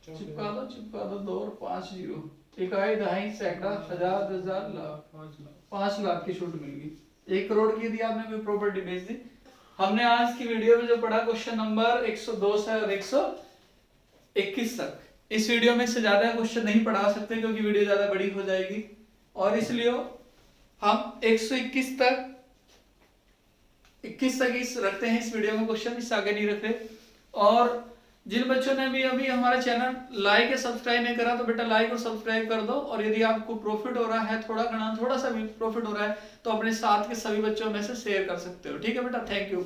चिपका दो 2 और 5 जीरो, इकाई, दहाई, सैकड़ा, हजार, 10,000, लाख, 5 लाख की छूट मिल गई। 1 करोड़ की यदि आपने कोई प्रॉपर्टी बेच दी। हमने आज की वीडियो में जो पढ़ा क्वेश्चन नंबर 102 से और 121 तक, इस वीडियो में से ज्यादा क्वेश्चन नहीं पढ़ा सकते क्योंकि वीडियो ज्यादा बड़ी हो जाएगी, और इसलिए हम 121 तक 21 तक इस रखते हैं इस वीडियो में क्वेश्चन, इससे आगे नहीं रखते। और जिन बच्चों ने भी अभी हमारा चैनल लाइक या सब्सक्राइब नहीं करा तो बेटा लाइक और सब्सक्राइब कर दो, और यदि आपको प्रॉफिट हो रहा है, थोड़ा सा भी प्रॉफिट हो रहा है, तो अपने साथ के सभी बच्चों में से शेयर कर सकते हो। ठीक है बेटा, थैंक यू।